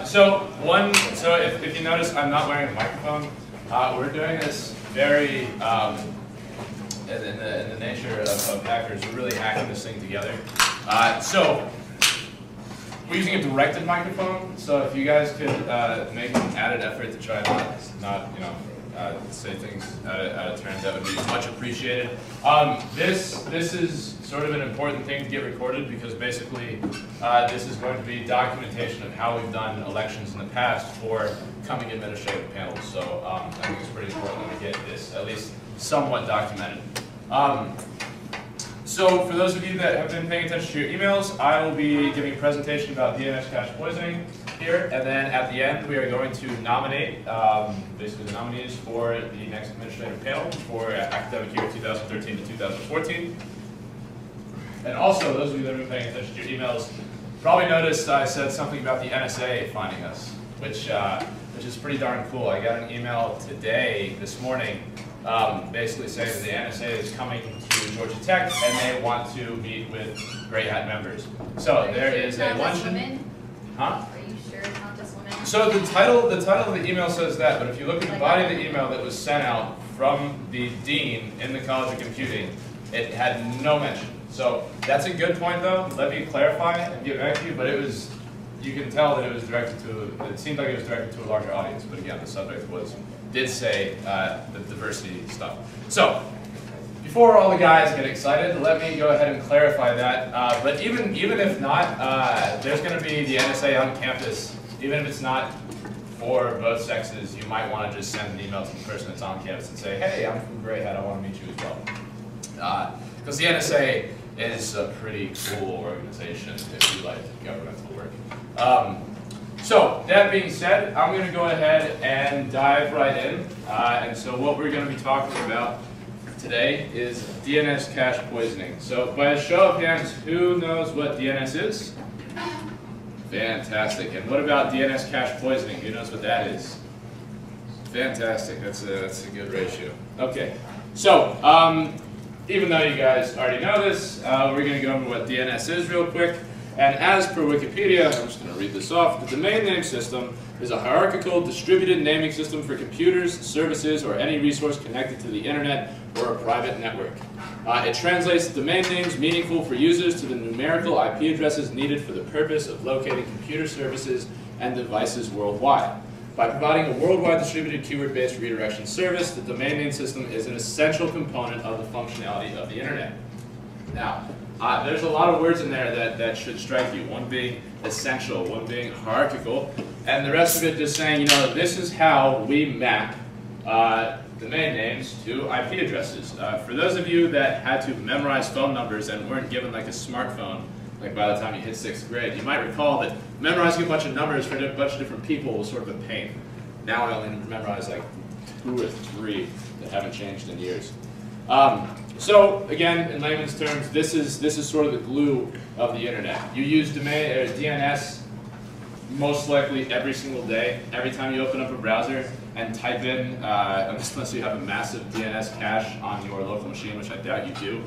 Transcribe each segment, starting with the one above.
So if you notice, I'm not wearing a microphone. We're doing this very, in the nature of hackers, we're really hacking this thing together. So we're using a directed microphone. So if you guys could make an added effort to try not say things out of turn, that would be much appreciated. This is sort of an important thing to get recorded because basically this is going to be documentation of how we've done elections in the past for coming administrative panels. So I think it's pretty important that we get this at least somewhat documented. So for those of you that have been paying attention to your emails, I will be giving a presentation about DNS cache poisoning here, and then at the end we are going to nominate basically the nominees for the next administrative panel for academic year 2013 to 2014. And also, those of you that have been paying attention to your emails probably noticed I said something about the NSA finding us, which is pretty darn cool. I got an email today, this morning, basically saying that the NSA is coming to Georgia Tech and they want to meet with Gray Hat members. So there is a luncheon. Huh? Are you sure it's not just women? So the title of the email says that, but if you look at the body of the email that was sent out from the dean in the College of Computing, it had no mention. So that's a good point, though. Let me clarify and get back to you. But it was, you can tell that it was directed to. It seemed like it was directed to a larger audience. But again, the subject did say the diversity stuff. So before all the guys get excited, let me go ahead and clarify that. But even if not, there's going to be the NSA on campus. Even if it's not for both sexes, you might want to just send an email to the person that's on campus and say, "Hey, I'm from Gray Hat. I want to meet you as well." Because the NSA is a pretty cool organization if you like governmental work. So that being said, I'm going to go ahead and dive right in. And so what we're going to be talking about today is DNS cache poisoning. So by a show of hands, who knows what DNS is? Fantastic. And what about DNS cache poisoning? Who knows what that is? Fantastic. That's a good ratio. Okay. So even though you guys already know this, we're going to go over what DNS is real quick. And as per Wikipedia, I'm just going to read this off, the domain name system is a hierarchical distributed naming system for computers, services, or any resource connected to the internet or a private network. It translates domain names meaningful for users to the numerical IP addresses needed for the purpose of locating computer services and devices worldwide. By providing a worldwide distributed keyword-based redirection service, the domain name system is an essential component of the functionality of the internet. Now, there's a lot of words in there that should strike you. One being essential, one being hierarchical, and the rest of it just saying, you know, this is how we map domain names to IP addresses. For those of you that had to memorize phone numbers and weren't given like a smartphone, like by the time you hit 6th grade, you might recall that memorizing a bunch of numbers for a bunch of different people was sort of a pain. Now I only memorize like 2 or 3 that haven't changed in years. So again, in layman's terms, this is sort of the glue of the internet. You use DNS most likely every single day. Every time you open up a browser and type in, unless you have a massive DNS cache on your local machine, which I doubt you do,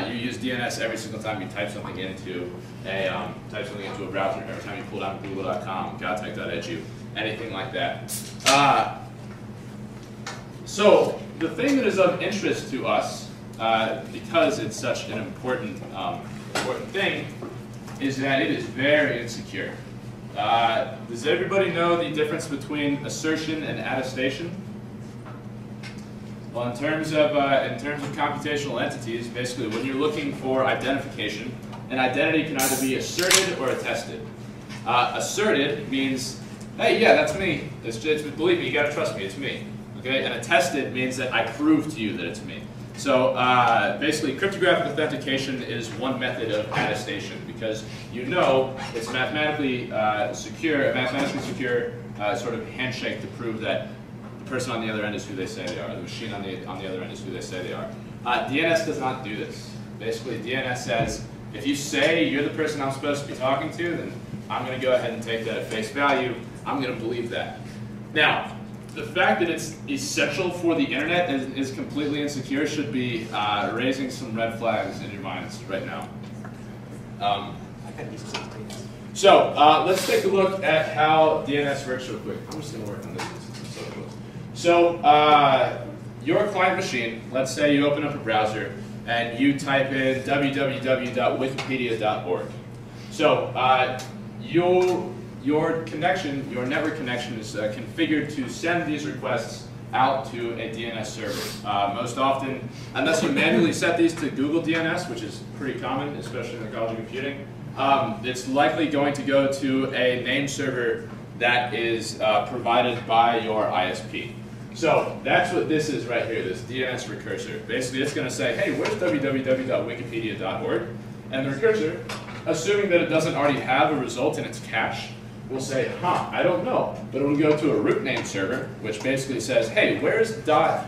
you use DNS every single time you type something into a browser. Every time you pull down google.com, godtech.edu, anything like that. So the thing that is of interest to us, because it's such an important thing, is that it is very insecure. Does everybody know the difference between assertion and attestation? Well, in terms of computational entities, basically when you're looking for identification, an identity can either be asserted or attested. Asserted means, hey, yeah, that's me. Believe me, you gotta trust me, it's me. Okay, and attested means that I prove to you that it's me. So basically, cryptographic authentication is one method of attestation because you know it's mathematically secure, sort of handshake to prove that the person on the other end is who they say they are, the machine on the other end is who they say they are. DNS does not do this. Basically, DNS says, if you say you're the person I'm supposed to be talking to, then I'm going to go ahead and take that at face value. I'm going to believe that. Now, the fact that it's essential for the internet and is completely insecure should be raising some red flags in your minds right now. So let's take a look at how DNS works real quick. I'm just going to work on this since it's so close. So your client machine, let's say you open up a browser and you type in www.wikipedia.org. So your connection, your network connection is configured to send these requests out to a DNS server. Most often, unless you manually set these to Google DNS, which is pretty common, especially in the college of computing, it's likely going to go to a name server that is provided by your ISP. So that's what this is right here, this DNS recursor. Basically, it's going to say, hey, where's www.wikipedia.org? And the recursor, assuming that it doesn't already have a result in its cache, will say, I don't know. But it will go to a root name server, which basically says, hey, where's .org?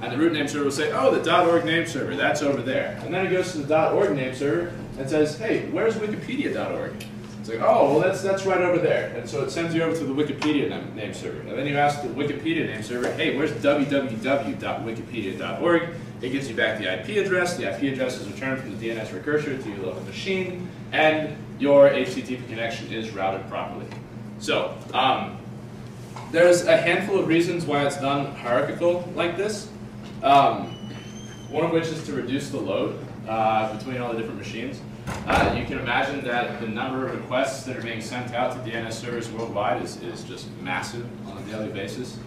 And the root name server will say, oh, the .org name server, that's over there. And then it goes to the .org name server and says, hey, where's wikipedia.org? It's like, oh, well, that's right over there. And so it sends you over to the Wikipedia name server. And then you ask the Wikipedia name server, hey, where's www.wikipedia.org? It gives you back the IP address. The IP address is returned from the DNS recursor to your local machine, and your HTTP connection is routed properly. So there's a handful of reasons why it's done hierarchical like this. One of which is to reduce the load between all the different machines. You can imagine that the number of requests that are being sent out to DNS servers worldwide is just massive on a daily basis.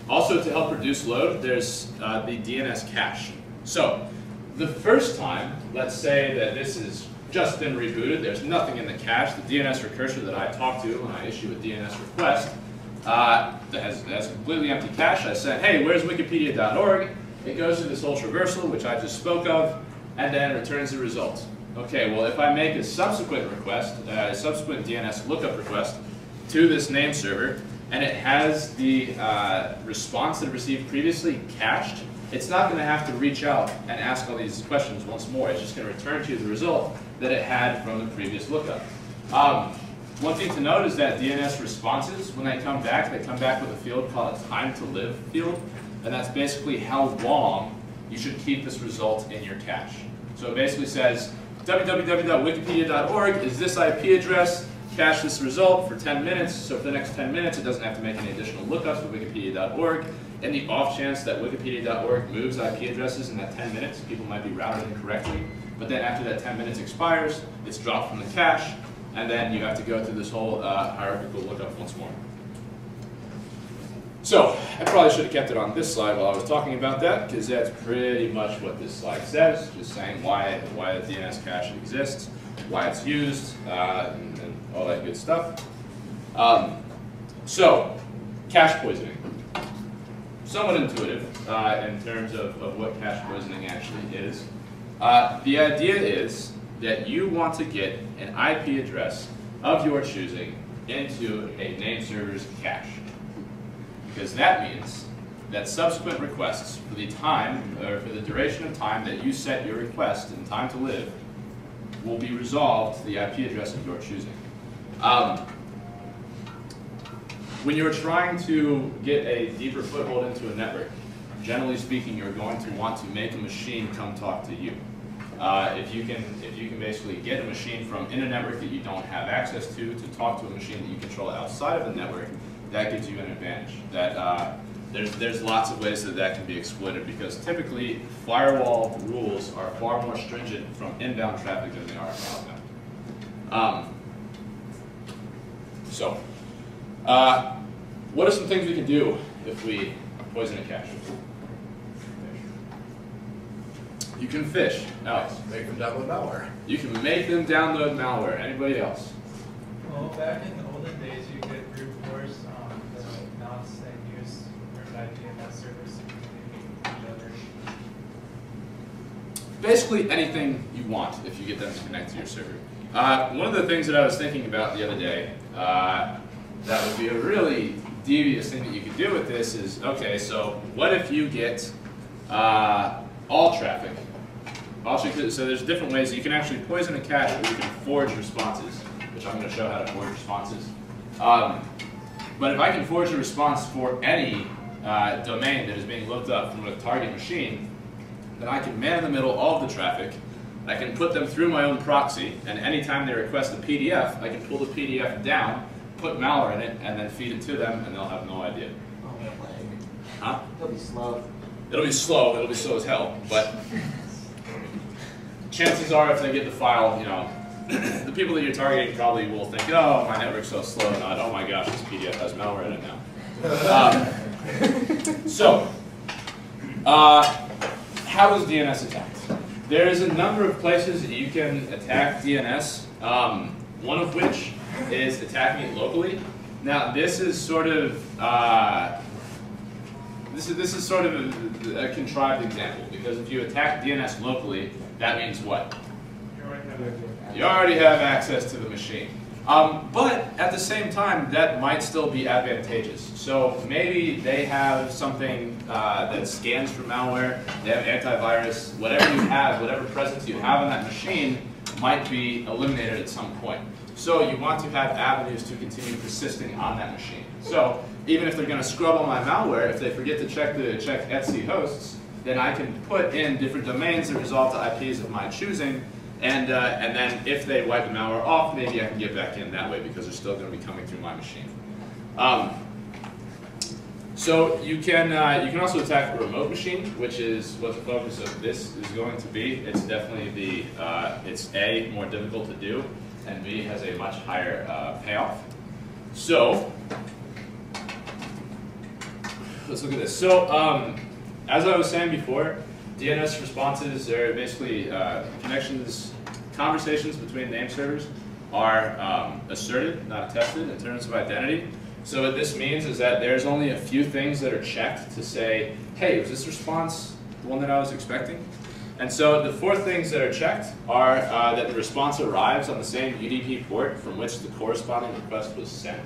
Also, to help reduce load, there's the DNS cache. So the first time, let's say that this has just been rebooted, there's nothing in the cache. The DNS recursor that I talk to when I issue a DNS request that has completely empty cache. I said, hey, where's wikipedia.org? It goes through this whole traversal, which I just spoke of, and then returns the result. Okay, well, if I make a subsequent request, a subsequent DNS lookup request to this name server, and it has the response that it received previously cached, it's not going to have to reach out and ask all these questions once more. It's just going to return to you the result that it had from the previous lookup. One thing to note is that DNS responses, when they come back with a field called a time to live field, and that's basically how long you should keep this result in your cache. So it basically says www.wikipedia.org is this IP address, cache this result for 10 minutes, so for the next 10 minutes it doesn't have to make any additional lookups with wikipedia.org. In the off chance that wikipedia.org moves IP addresses in that 10 minutes, people might be routed incorrectly, but then after that 10 minutes expires, it's dropped from the cache, and then you have to go through this whole hierarchical lookup once more. So, I probably should have kept it on this slide while I was talking about that, because that's pretty much what this slide says, just saying why the DNS cache exists, why it's used, and all that good stuff. So, cache poisoning. Somewhat intuitive in terms of what cache poisoning actually is. The idea is that you want to get an IP address of your choosing into a name server's cache. Because that means that subsequent requests for the time, or for the duration of time that you set your request in time to live, will be resolved to the IP address of your choosing. When you're trying to get a deeper foothold into a network, generally speaking, you're going to want to make a machine come talk to you. If you can basically get a machine from in a network that you don't have access to talk to a machine that you control outside of the network, that gives you an advantage. That there's lots of ways that can be exploited, because typically firewall rules are far more stringent from inbound traffic than they are from outbound. What are some things we can do if we poison a cache? You can phish. Alex. Make them download malware. You can make them download malware. Anybody else? Well, back in the olden days, you could brute force the NOS and use DNS servers to communicate with each other. Basically anything you want if you get them to connect to your server. One of the things that I was thinking about the other day, that would be a really devious thing that you could do with this is, okay, so what if you get all traffic? So there's different ways. You can actually poison a cache, or you can forge responses, which I'm going to show how to forge responses. But if I can forge a response for any domain that is being looked up from a target machine, then I can man in the middle all of the traffic, I can put them through my own proxy, and anytime they request a PDF, I can pull the PDF down, put malware in it, and then feed it to them, and they'll have no idea. Oh, that lag. Huh? It'll be slow. It'll be slow as hell, but chances are if they get the file, you know, the people that you're targeting probably will think, oh, my network's so slow, not, oh my gosh, this PDF has malware in it now. How is DNS attacked? There's a number of places that you can attack DNS, one of which is attacking it locally. Now, this is sort of a contrived example, because if you attack DNS locally, that means what? You already have access to the machine. But at the same time, that might still be advantageous. So maybe they have something that scans for malware, they have antivirus, whatever you have, whatever presence you have on that machine might be eliminated at some point. So you want to have avenues to continue persisting on that machine. So even if they're going to scrub all my malware, if they forget to check etc hosts, then I can put in different domains that resolve to IPs of my choosing, and then if they wipe the malware off, maybe I can get back in that way because they're still going to be coming through my machine. So you can also attack a remote machine, which is what the focus of this is going to be. It's definitely it's A, more difficult to do, and B, has a much higher payoff. So let's look at this. So as I was saying before, DNS responses are basically conversations between name servers are asserted, not attested, in terms of identity. So what this means is that there's only a few things that are checked to say, hey, was this response the one that I was expecting? And so the 4 things that are checked are that the response arrives on the same UDP port from which the corresponding request was sent.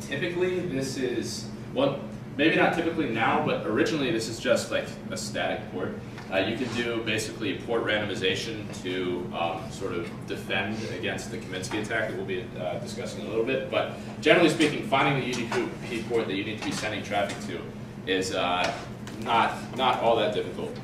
Typically, this is, well, maybe not typically now, but originally this is just like a static port. You can do basically port randomization to sort of defend against the Kaminsky attack that we'll be discussing in a little bit. But generally speaking, finding the UDP port that you need to be sending traffic to is not all that difficult.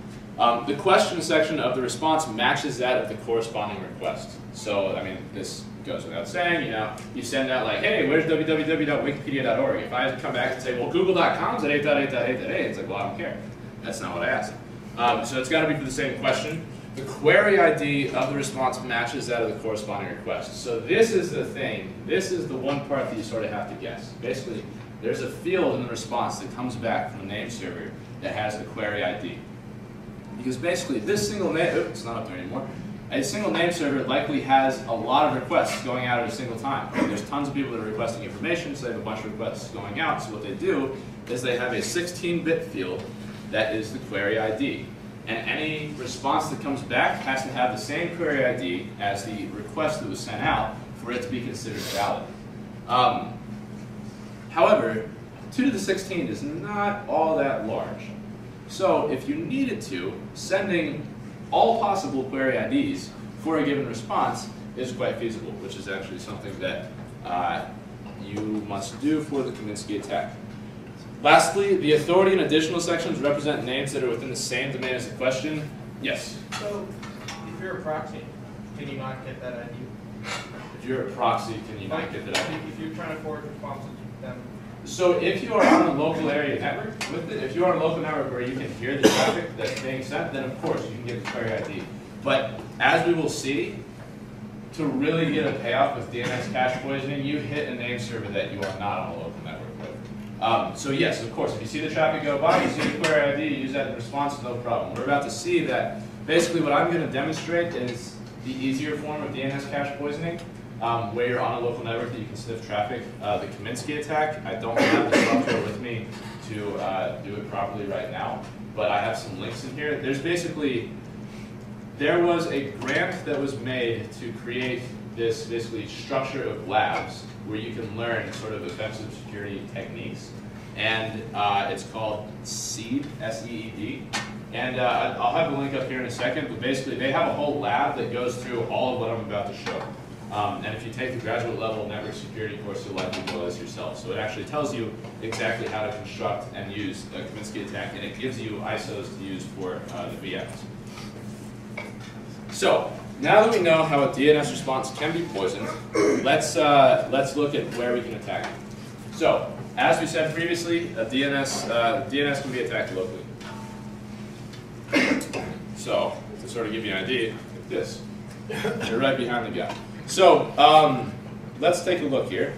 The question section of the response matches that of the corresponding request. So, I mean, this goes without saying, you know, you send out like, hey, where's www.wikipedia.org? If I had to come back and say, well, google.com's at 8.8.8.8, it's like, well, I don't care. That's not what I asked. So it's got to be for the same question. The query ID of the response matches that of the corresponding request. So this is the thing. This is the one part that you sort of have to guess. Basically, there's a field in the response that comes back from the name server that has the query ID. Because basically, this single name, oops, it's not up there anymore. A single name server likely has a lot of requests going out at a single time. There's tons of people that are requesting information, so they have a bunch of requests going out. So what they do is they have a 16-bit field that is the query ID. And any response that comes back has to have the same query ID as the request that was sent out for it to be considered valid. However, 2 to the 16 is not all that large. So if you needed to, sending all possible query IDs for a given response is quite feasible, which is actually something that you must do for the Kaminsky attack. Lastly, the authority and additional sections represent names that are within the same domain as the question. Yes? So, if you're a proxy, can you not get that ID? If you're a proxy, can you not get that ID? If you're trying to forward responses to them. So if you are on a local area network with it, if you are on a local network where you can hear the traffic that's being sent, then of course you can get the query ID. But as we will see, to really get a payoff with DNS cache poisoning, you hit a name server that you are not on a local network with. So yes, of course, if you see the traffic go by, you see the query ID, you use that in response, no problem. We're about to see that basically what I'm going to demonstrate is the easier form of DNS cache poisoning, where you're on a local network that you can sniff traffic. The Kaminsky attack, I don't have the software with me to do it properly right now, but I have some links in here. There was a grant that was made to create this basically structure of labs where you can learn sort of offensive security techniques. And it's called SEED, S-E-E-D. And I'll have the link up here in a second, but basically they have a whole lab that goes through all of what I'm about to show. And if you take the graduate level network security course, you'll likely know this yourself. So it actually tells you exactly how to construct and use a Kaminsky attack, and it gives you ISOs to use for the VMs. So now that we know how a DNS response can be poisoned, let's look at where we can attack it. So as we said previously, a DNS can be attacked locally. So to sort of give you an idea, like this, you're right behind the guy. So let's take a look here.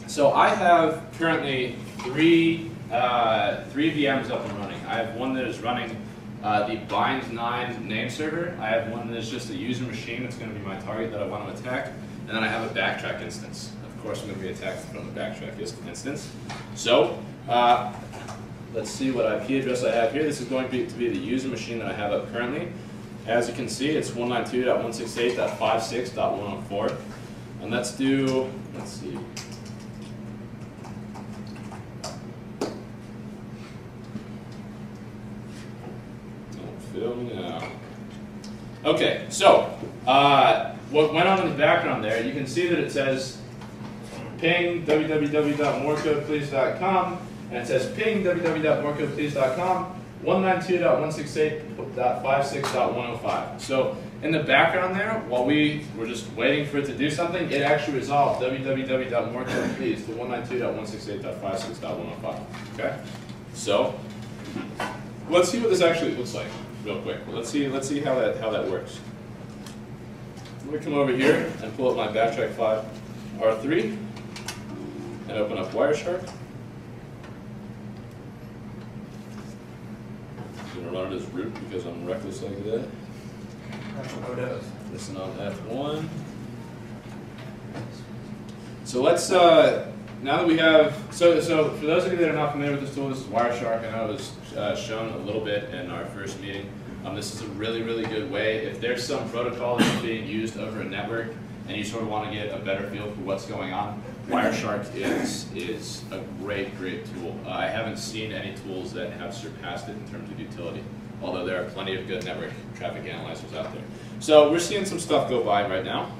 So I have currently three VMs up and running. I have one that is running the bind9 name server. I have one that is just a user machine that's going to be my target that I want to attack. And then I have a backtrack instance. Of course, I'm going to be attacked from the backtrack instance. So let's see what IP address I have here. This is going to be the user machine that I have up currently. As you can see, it's 192.168.56.104. And let's see. Okay, so what went on in the background there, you can see that it says ping www.morecodeplease.com, and it says ping www.morecodeplease.com 192.168.56.105. So in the background there, while we were just waiting for it to do something, it actually resolved www.morecodeplease to 192.168.56.105. Okay, so let's see what this actually looks like real quick. Let's see how that works. I'm going to come over here and pull up my backtrack 5 R3 and open up Wireshark. I'm going to run it as root because I'm reckless like that. Listen on F1. So let's now that we have so for those of you that are not familiar with this tool, this is Wireshark. I know it was shown a little bit in our first meeting. This is a really good way. If there's some protocol that's being used over a network and you sort of want to get a better feel for what's going on, Wireshark is a great tool. I haven't seen any tools that have surpassed it in terms of utility, although there are plenty of good network traffic analyzers out there. So we're seeing some stuff go by right now.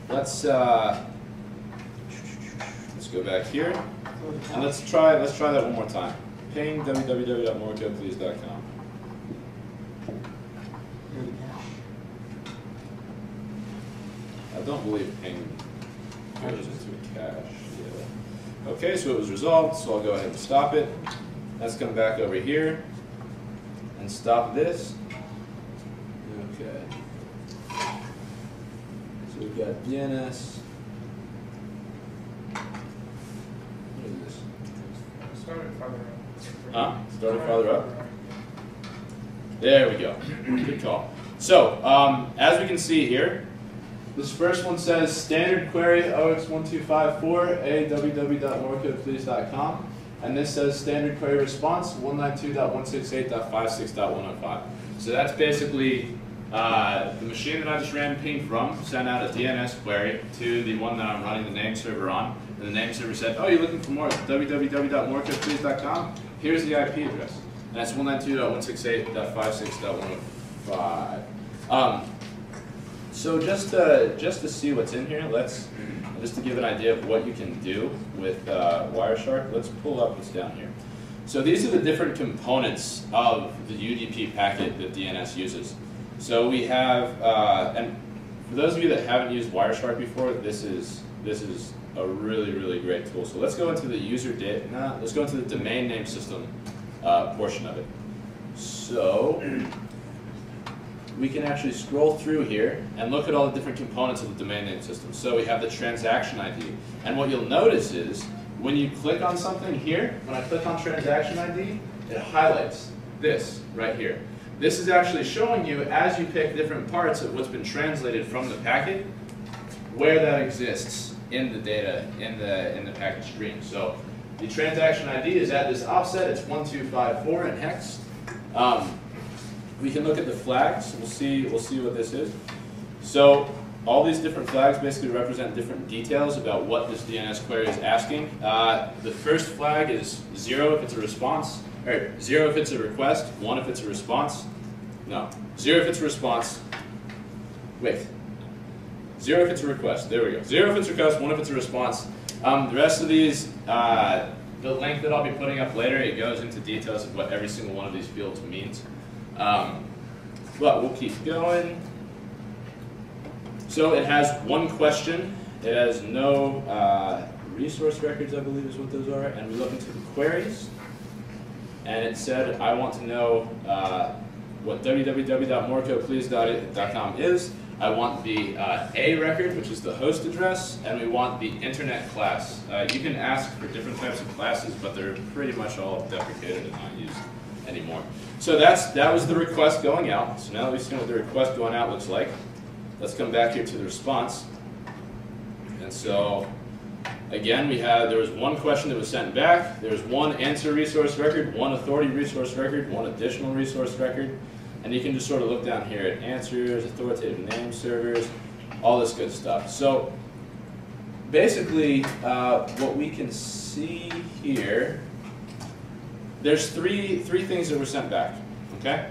Let's go back here and let's try that one more time. Ping www.morecodeplease.com. I don't believe ping goes into a cache. Yeah. Okay, so it was resolved, so I'll go ahead and stop it. Let's come back over here and stop this. Okay. So we've got DNS. What is this? Started farther up. Started farther up? There we go. Good call. So, as we can see here, this first one says standard query OX1254 www.morecodeplease.com, and this says standard query response 192.168.56.105. So that's basically the machine that I just ran ping from sent out a DNS query to the one that I'm running the name server on, and the name server said, oh, you're looking for more www.morecodeplease.com? Here's the IP address, and that's 192.168.56.105. So just to see what's in here, just to give an idea of what you can do with Wireshark, let's pull up what's down here. So these are the different components of the UDP packet that DNS uses. So we have, and for those of you that haven't used Wireshark before, this is a really great tool. So let's go into the let's go into the domain name system portion of it. So we can actually scroll through here and look at all the different components of the domain name system. So we have the transaction ID. And what you'll notice is when you click on something here, when I click on transaction ID, it highlights this right here. This is actually showing you, as you pick different parts of what's been translated from the packet, where that exists in the data, in the packet stream. So the transaction ID is at this offset, it's 1254 in hex. We can look at the flags. We'll see what this is. So all these different flags basically represent different details about what this DNS query is asking. The first flag is 0 if it's a response, or 0 if it's a request, 1 if it's a response. No, 0 if it's a response. Wait. 0 if it's a request. There we go. 0 if it's a request, 1 if it's a response. The rest of these The link that I'll be putting up later, it goes into details of what every single one of these fields means. But we'll keep going. So it has one question. It has no resource records, I believe is what those are. And we look into the queries. And it said, I want to know what www.morecodeplease.com is. I want the A record, which is the host address, and we want the internet class. You can ask for different types of classes, but they're pretty much all deprecated and not used anymore. So that was the request going out. So now that we've seen what the request going out looks like, let's come back here to the response. And so, again, there was one question that was sent back. There was one answer resource record, one authority resource record, one additional resource record. And you can just sort of look down here at answers, authoritative name servers, all this good stuff. So basically, what we can see here, there's three things that were sent back, okay?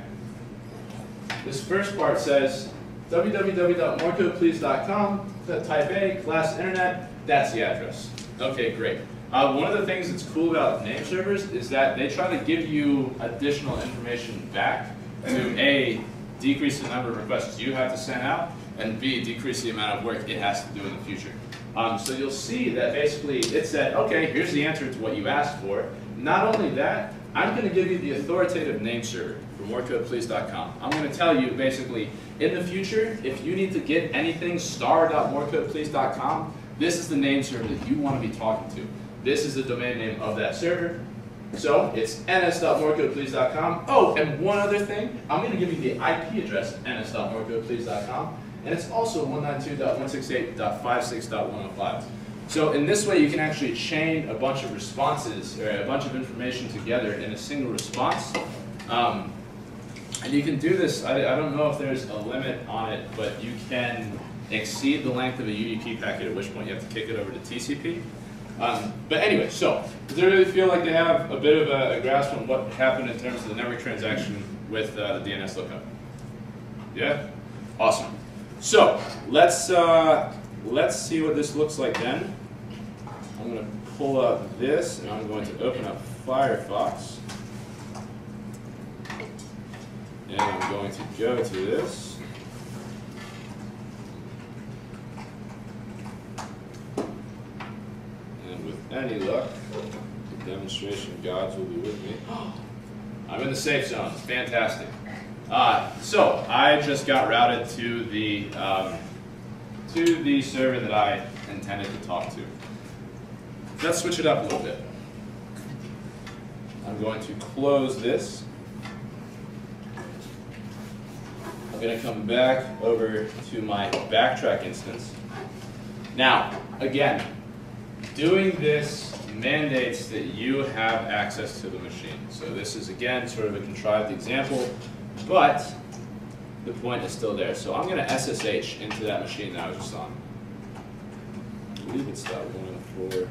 This first part says www.morecodeplease.com, type A, class internet, that's the address. Okay, great. One of the things that's cool about name servers is that they try to give you additional information back to A, decrease the number of requests you have to send out, and B, decrease the amount of work it has to do in the future. So you'll see that basically it said, okay, here's the answer to what you asked for. Not only that, I'm going to give you the authoritative name server for morecodeplease.com. I'm going to tell you basically, in the future, if you need to get anything star.morecodeplease.com, this is the name server that you want to be talking to. This is the domain name of that server. So it's ns.morecodeplease.com. Oh, and one other thing, I'm going to give you the IP address at ns.morecodeplease.com, and it's also 192.168.56.105. So in this way, you can actually chain a bunch of responses or a bunch of information together in a single response. And you can do this. I don't know if there's a limit on it, but you can exceed the length of a UDP packet, at which point you have to kick it over to TCP. But anyway, so does everybody feel like they have a bit of a grasp on what happened in terms of the network transaction with the DNS lookup? Yeah? Awesome. So let's see what this looks like then. I'm going to pull up this, and I'm going to open up Firefox. And I'm going to go to this. Any luck, the demonstration gods will be with me. I'm in the safe zone. Fantastic. So I just got routed to the server that I intended to talk to. Let's switch it up a little bit. I'm going to close this. I'm going to come back over to my backtrack instance. Now, again, doing this mandates that you have access to the machine. So this is, again, sort of a contrived example, but the point is still there. So I'm going to SSH into that machine that I was just on. I believe it's .104.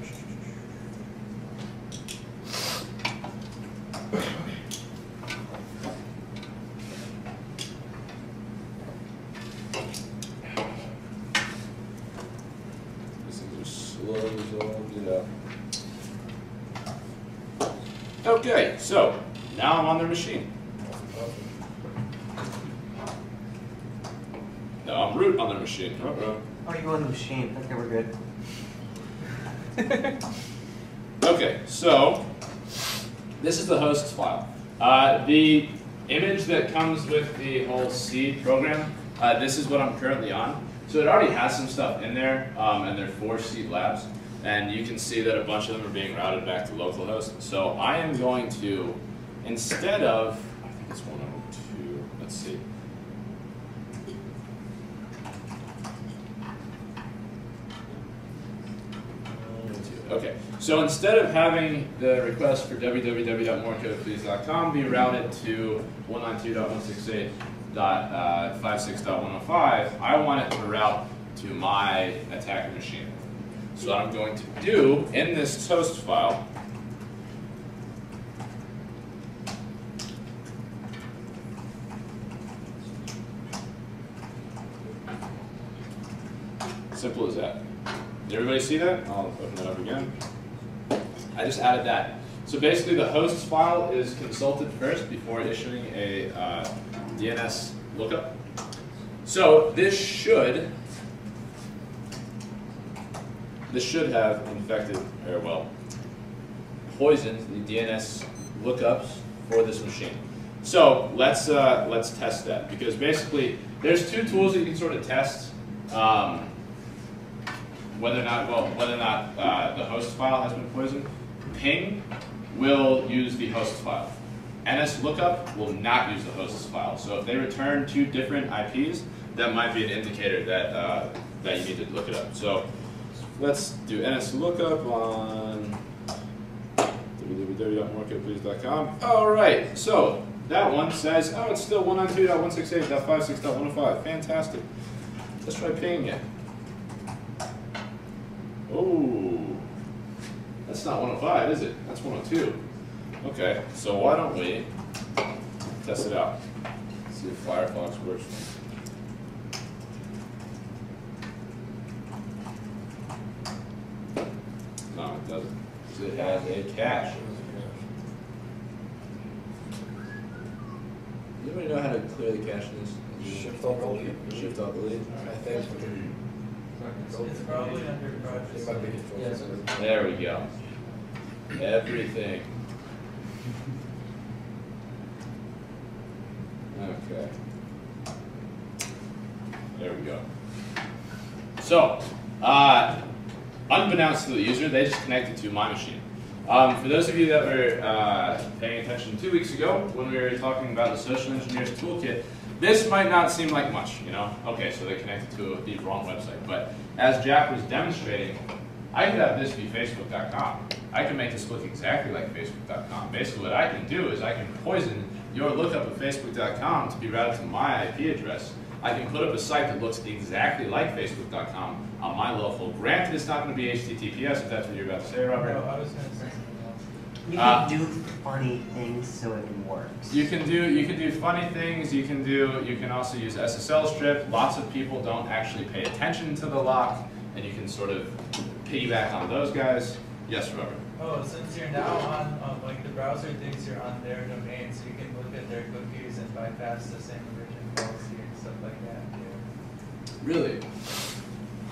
Okay, so now I'm on their machine. No, I'm root on their machine. Oh, you on the machine. Okay, we're good. Okay, so this is the hosts file. The image that comes with the whole seed program, this is what I'm currently on. So it already has some stuff in there, and there are 4 seed labs. And you can see that a bunch of them are being routed back to localhost. So I am going to, instead of, I think it's 102, let's see. Okay, so instead of having the request for www.morecodeplease.com be routed to 192.168.56.105, I want it to route to my attacker machine. So what I'm going to do in this toast file, simple as that. Did everybody see that? I'll open that up again. I just added that. So basically the hosts file is consulted first before issuing a DNS lookup. So this should have infected, or well, poisoned the DNS lookups for this machine. So let's test that, because basically there's two tools that you can sort of test whether or not the host file has been poisoned. Ping will use the host file. NS lookup will not use the host file. So if they return two different IPs, that might be an indicator that that you need to look it up. So let's do NS lookup on www.morecodeplease.com. All right, so that one says, oh, it's still 192.168.56.105. Fantastic. Let's try pinging it. Oh, that's not 105, is it? That's 102. Okay, so why don't we test it out? See if Firefox works. No, it doesn't. It has a cache. Does anybody know how to clear the cache in this? Shift alt delete. Shift alt delete. I think. It's probably under project. It might be control. Yes. There we go. Everything. Okay. There we go. So, unbeknownst to the user, they just connected to my machine. For those of you that were paying attention 2 weeks ago when we were talking about the Social Engineers Toolkit, this might not seem like much, you know? Okay, so they connected to the wrong website. But as Jack was demonstrating, I could have this be Facebook.com. I can make this look exactly like Facebook.com. Basically what I can do is I can poison your lookup of Facebook.com to be routed to my IP address. I can put up a site that looks exactly like Facebook.com on my local. Granted, it's not going to be HTTPS, if that's what you're about to say, Robert. No, I was going to say something else. You can do funny things so it works. You can do funny things. You can also use SSL strip. Lots of people don't actually pay attention to the lock, and you can sort of piggyback on those guys. Yes, Robert. Oh, since you're now on, like the browser thinks you're on their domain, so you can look at their cookies and bypass the same origin policy and stuff like that. Yeah. Really?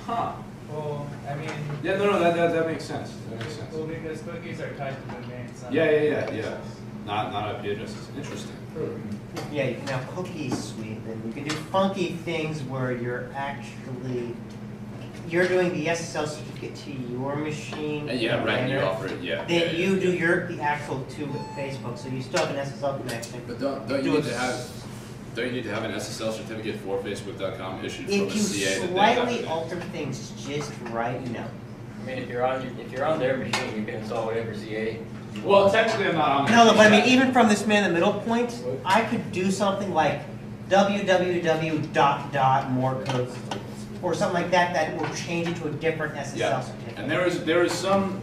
Huh. Well, I mean. Yeah, no, that makes sense. That makes sense. Well, because cookies are tied to domains. Yeah. Not IP addresses. Interesting. Yeah, you can have cookie sweep, and you can do funky things where you're doing the SSL certificate to your machine. Yeah, right. And you offer it. Yeah. Then you do the actual to Facebook, so you still have an SSL connection. But don't you need to have an SSL certificate for Facebook.com issued from a If you CA that slightly alter things just right, no. I mean, if you're on their machine, you can install whatever CA. Well, technically, I'm not on. No, but I mean, even from this man in the middle point, I could do something like www.morecode or something like that that will change it to a different SSL certificate. And there was some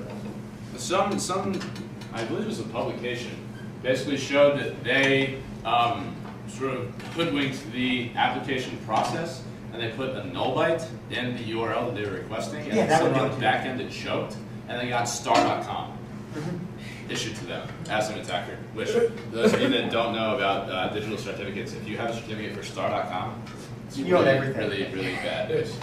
I believe it was a publication basically showed that they sort of hoodwinked the application process, and they put a null byte in the URL that they were requesting, and somehow on the back end it choked, and they got star.com issued to them as an attacker. Which, those of you that don't know about digital certificates, if you have a certificate for star.com, it's really, really bad. Yes.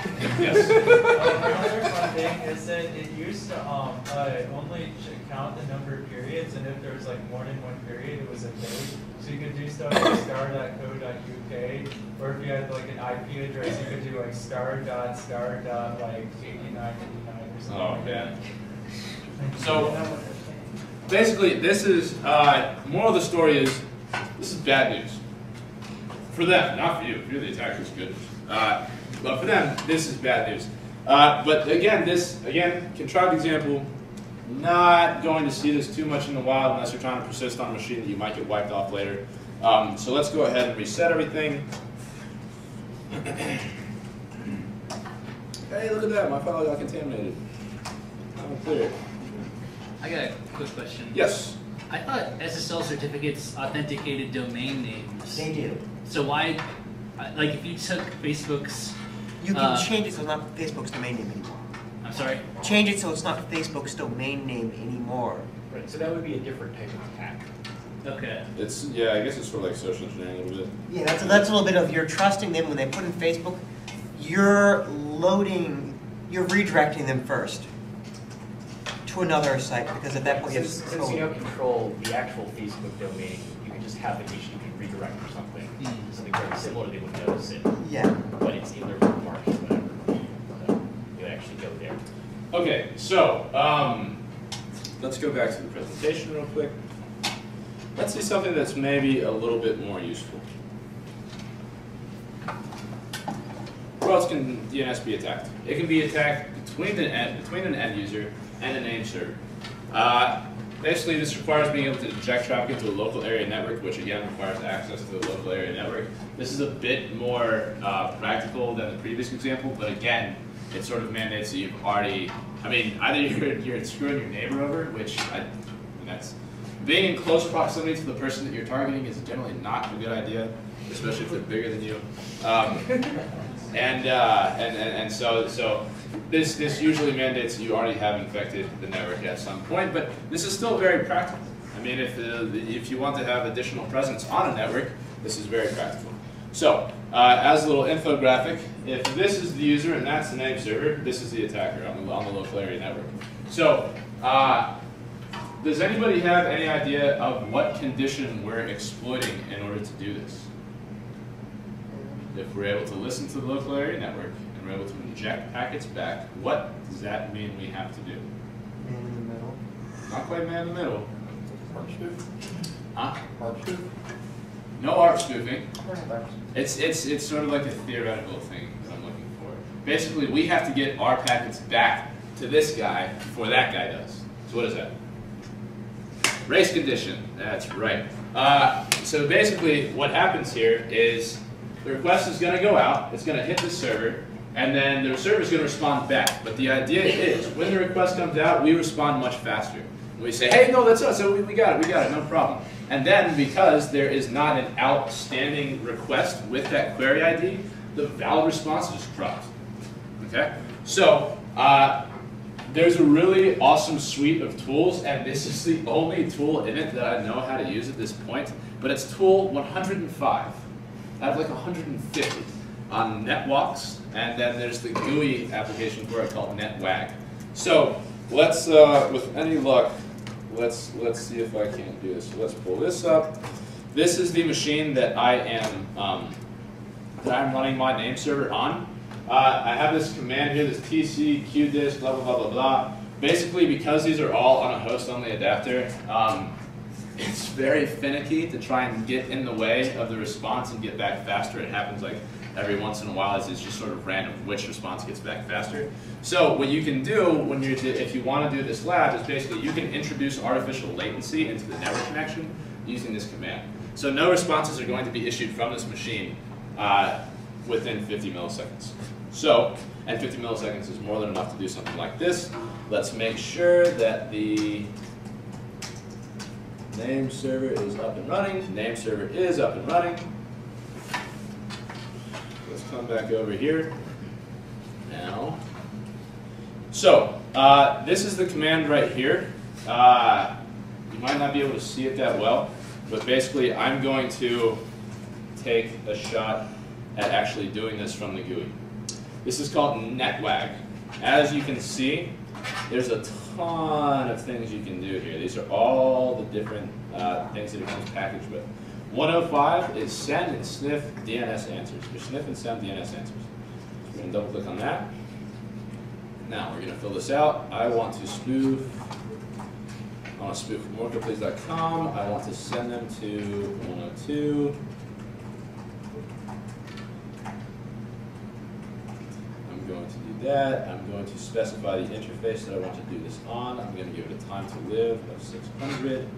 Another fun thing is that it used to only count the number of periods, and if there was like more than one period, it was a page. So you could do stuff like star.co.uk, or if you had like an IP address, you could do like star.8999 or something. Oh man. So basically, this is moral of the story is this is bad news. For them, not for you. If you're the attacker, it's good. But for them, this is bad news. But again, contrived example, not going to see this too much in the wild unless you're trying to persist on a machine that you might get wiped off later. So let's go ahead and reset everything. Hey, look at that. My file got contaminated. I'm clear. I got a quick question. Yes. I thought SSL certificates authenticated domain names. They do. So why, like if you took Facebook's... You can change it so it's not Facebook's domain name anymore. I'm sorry? Change it so it's not Facebook's domain name anymore. Right, so that would be a different type of attack. Okay. It's, yeah, I guess it's sort of like social engineering a little bit. Yeah, that's a little bit of you're trusting them when they put in Facebook. You're redirecting them first to another site because at that point you have Since you don't control the actual Facebook domain, you can just have an HTTP redirect or something. Something very similar, they would notice it. Yeah. But it's in their bookmarks or whatever. So you would actually go there. Okay, so let's go back to the presentation real quick. Let's see something that's maybe a little bit more useful. Where else can DNS be attacked? It can be attacked between an end user and a name server. Basically, this requires being able to inject traffic into a local area network, which again requires access to the local area network. This is a bit more practical than the previous example, but again, it sort of mandates that you've already, I mean, either you're screwing your neighbor over, which that's, being in close proximity to the person that you're targeting is generally not a good idea, especially if they're bigger than you. And so this usually mandates that you already have infected the network at some point, but this is still very practical. I mean, if you want to have additional presence on a network, this is very practical. So, as a little infographic, if this is the user and that's the name server, this is the attacker on the local area network. So, does anybody have any idea of what condition we're exploiting in order to do this? If we're able to listen to the local area network and we're able to inject packets back, what does that mean we have to do? Man in the middle. Not quite man in the middle. ARP spoof? Huh? ARP spoof? No ARP spoofing. It's sort of like a theoretical thing that I'm looking for. Basically, we have to get our packets back to this guy before that guy does. So what is that? Race condition. That's right. So basically, what happens here is the request is going to go out, it's going to hit the server, and then the server is going to respond back. But the idea is, when the request comes out, we respond much faster. We say, hey, no, that's us, so we got it, no problem. And then, because there is not an outstanding request with that query ID, the valid response is just dropped. Okay? So, there's a really awesome suite of tools, and this is the only tool in it that I know how to use at this point, but it's tool 105. I have like 150 on NetWalks, and then there's the GUI application for it called NetWag. So let's, with any luck, let's see if I can't do this. So let's pull this up. This is the machine that I am running my name server on. I have this command here, this tc qdist, blah blah blah blah blah. Basically, because these are all on a host-only adapter, it's very finicky to try and get in the way of the response and get back faster. It happens like every once in a while. It's just sort of random which response gets back faster. So what you can do when if you want to do this lab is basically you can introduce artificial latency into the network connection using this command. So no responses are going to be issued from this machine within 50 milliseconds. So, and 50 milliseconds is more than enough to do something like this. Let's make sure that the name server is up and running. Name server is up and running. Let's come back over here now. So, this is the command right here. You might not be able to see it that well, but basically I'm going to take a shot at actually doing this from the GUI. This is called NetWag. As you can see, there's a ton of things you can do here. These are all the different things that it comes packaged with. 105 is send and sniff DNS answers, or sniff and send DNS answers. So we're going to double click on that. Now we're going to fill this out. I want to spoof morcoplease.com. I want to send them to 102. I'm going to do that. I'm going to specify the interface that I want to do this on. I'm going to give it a time to live of 600.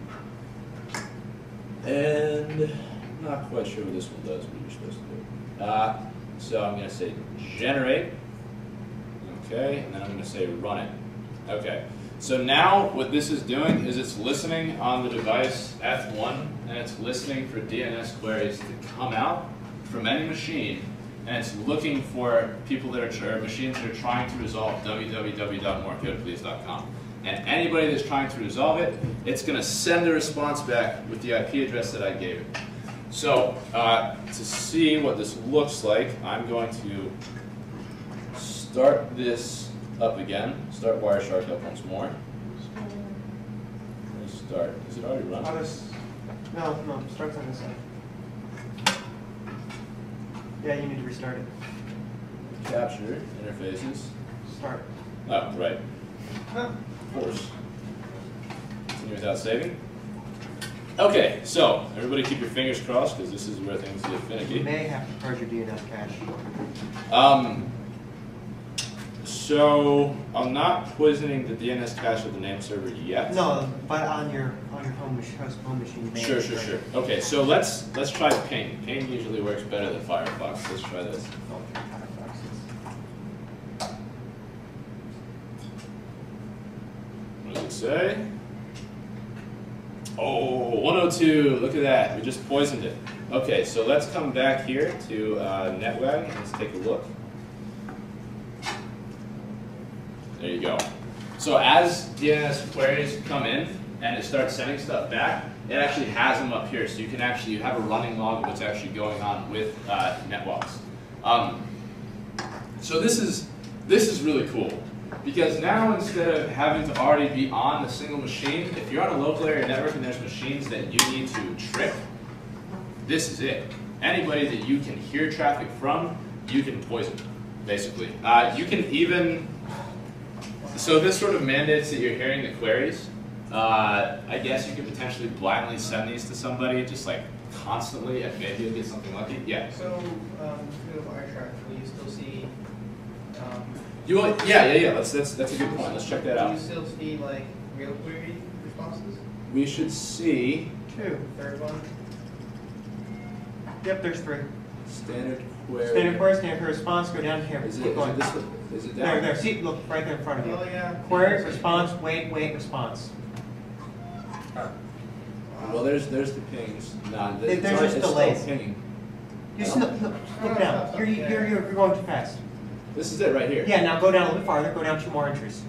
And I'm not quite sure what this one does, what you're supposed to do. So I'm going to say generate. Okay, and then I'm going to say run it. Okay, so now what this is doing is it's listening on the device F1, and it's listening for DNS queries to come out from any machine and it's looking for people that are machines that are trying to resolve www.morecodeplease.com. And anybody that's trying to resolve it, it's going to send a response back with the IP address that I gave it. So to see what this looks like, I'm going to start this up again. Start Wireshark up once more. Start. Is it already running? No, it starts on this side. Yeah, you need to restart it. Capture interfaces. Start. Oh, right. Huh. Of course. Continue without saving. Okay, so everybody keep your fingers crossed because this is where things get You finicky. may have to purge your DNS cache. So I'm not poisoning the DNS cache of the name server yet. No, but on your home machine, you may Sure. have to purge it. Okay, so let's try Ping. Ping usually works better than Firefox. Let's try this. What does it say? Oh, 102. Look at that. We just poisoned it. Okay, so let's come back here to NetWag and let's take a look. There you go. So as DNS queries come in and it starts sending stuff back, it actually has them up here. So you can actually have a running log of what's actually going on with NetWalks. So this is really cool because now instead of having to already be on a single machine, if you're on a local area network and there's machines that you need to trick, this is it. Anybody that you can hear traffic from, you can poison, basically. You can even. So this sort of mandates that you're hearing the queries. I guess you could potentially blindly send these to somebody, just like constantly, and maybe you'll get something lucky. Yeah. So, if you go to Wireshark, will you still see? You will, yeah. That's a good point. Let's check that Will out. you still see like real query responses? We should see 2. Third one. Yep, there's 3. standard query. Standard query, standard response, go down here. Is it Keep going. this one? Is it down? There, see, look, right there in front of you. Oh yeah. Query, response, wait, response. Well, there's the pings. No, There's it's just still delays. pinging. You just look down. You're going too fast. This is it right here. Yeah, now go down a little bit farther, go down 2 more entries.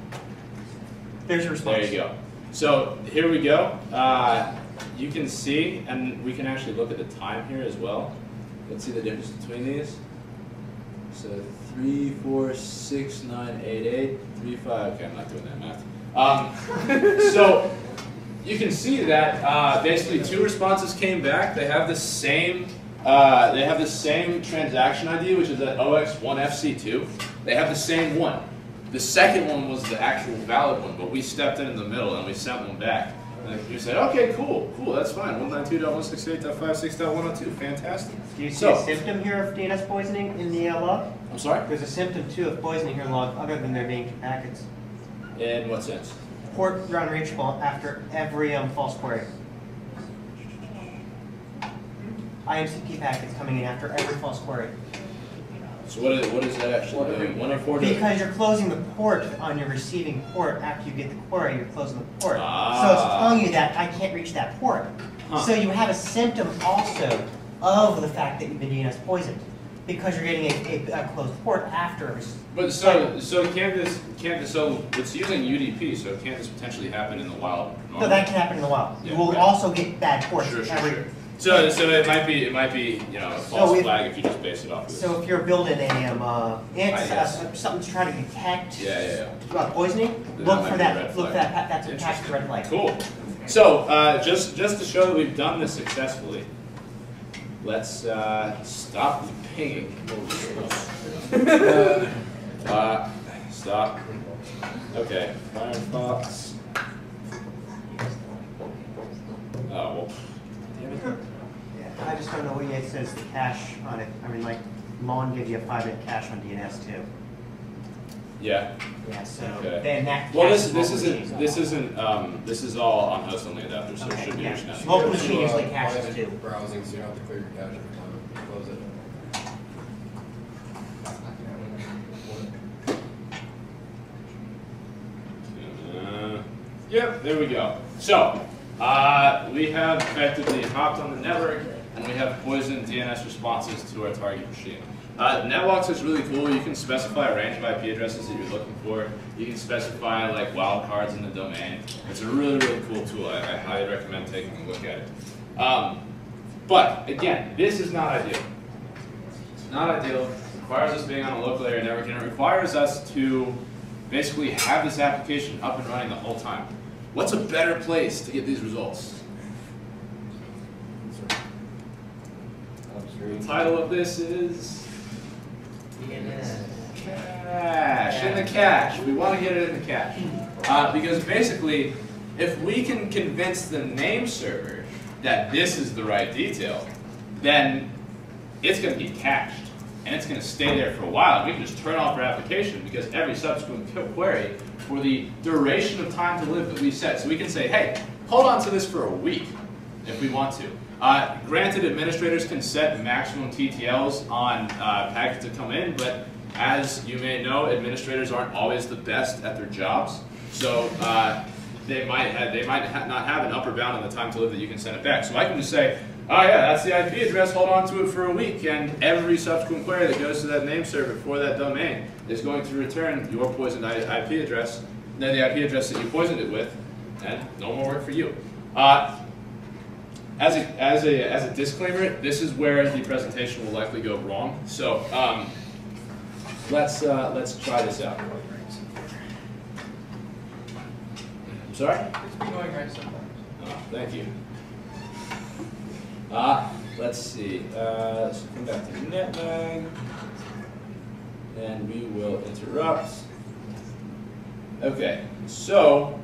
There's your response. There you go. So here we go. You can see, and we can actually look at the time here as well. Let's see the difference between these. So 3, 4, 6, 9, 8, 8, 3, 5. Okay, I'm not doing that math. So you can see that basically 2 responses came back. They have the same. They have the same transaction ID, which is at OX1FC2. They have the same one. The second one was the actual valid one, but we stepped in the middle and we sent one back. And you said, okay, cool, that's fine. 192.168.56.102, fantastic. Do you see a symptom here of DNS poisoning in the log? I'm sorry? There's a symptom too of poisoning here in the log, other than there being 2 packets. In what sense? Port unreachable after every false query. IMCP packets coming in after every false query. So what is that actually doing? 104 Because you're closing the port on your receiving port after you get the query, you're closing the port. Ah. So it's telling you that I can't reach that port. Huh. So you have a symptom also of the fact that you've been DNS poisoned because you're getting a closed port after. But so can't this so it's using UDP, so can't this potentially happen in the wild? No, that can happen in the wild. Yeah, You will okay. also get bad ports. Sure. every- So it might be a false flag if you just base it off of this. So if you're building Yes. something to try to detect Yeah. poisoning, Then look that for might be a that. red Look for flag. that. That's a catch red flag. Cool. So just to show that we've done this successfully, let's stop the pinging. Stop. Okay. Firefox. Oh well. Damn it. Yeah, I just don't know what it says the cache on it. I mean, like, Mon gives you a 5-minute cache on DNS too. Yeah. Yeah, so Okay. then that. Well, cache this is all on host only adapters, so it should be reaching out. Local machine usually caches too. Browsing, so you don't have to clear your cache every time you close it. Yep, there we go. So, we have effectively hopped on the network, and we have poisoned DNS responses to our target machine. Netwalks is really cool. You can specify a range of IP addresses that you're looking for. You can specify like wildcards in the domain. It's a really, really cool tool. I highly recommend taking a look at it. But again, this is not ideal. It's not ideal. It requires us being on a local area network, and it requires us to basically have this application up and running the whole time. What's a better place to get these results? The title of this is DNS. Cache, in the cache. We want to get it in the cache. Because basically, if we can convince the name server that this is the right detail, then it's going to be cached. And it's going to stay there for a while. We can just turn off our application because every subsequent query for the duration of time to live that we set. So we can say, hey, hold on to this for a week if we want to. Granted, administrators can set maximum TTLs on packets that come in, but as you may know, administrators aren't always the best at their jobs. So they might not have an upper bound on the time to live that you can send it back. So I can just say, oh yeah, that's the IP address, hold on to it for a week, and every subsequent query that goes to that name server for that domain is going to return your poisoned IP address, then the IP address that you poisoned it with, and no more work for you. As a disclaimer, this is where the presentation will likely go wrong. So let's try this out. I'm sorry? It's been going right so far. Oh, thank you. Let's see. Let's come back to netwag, and we will interrupt. Okay, so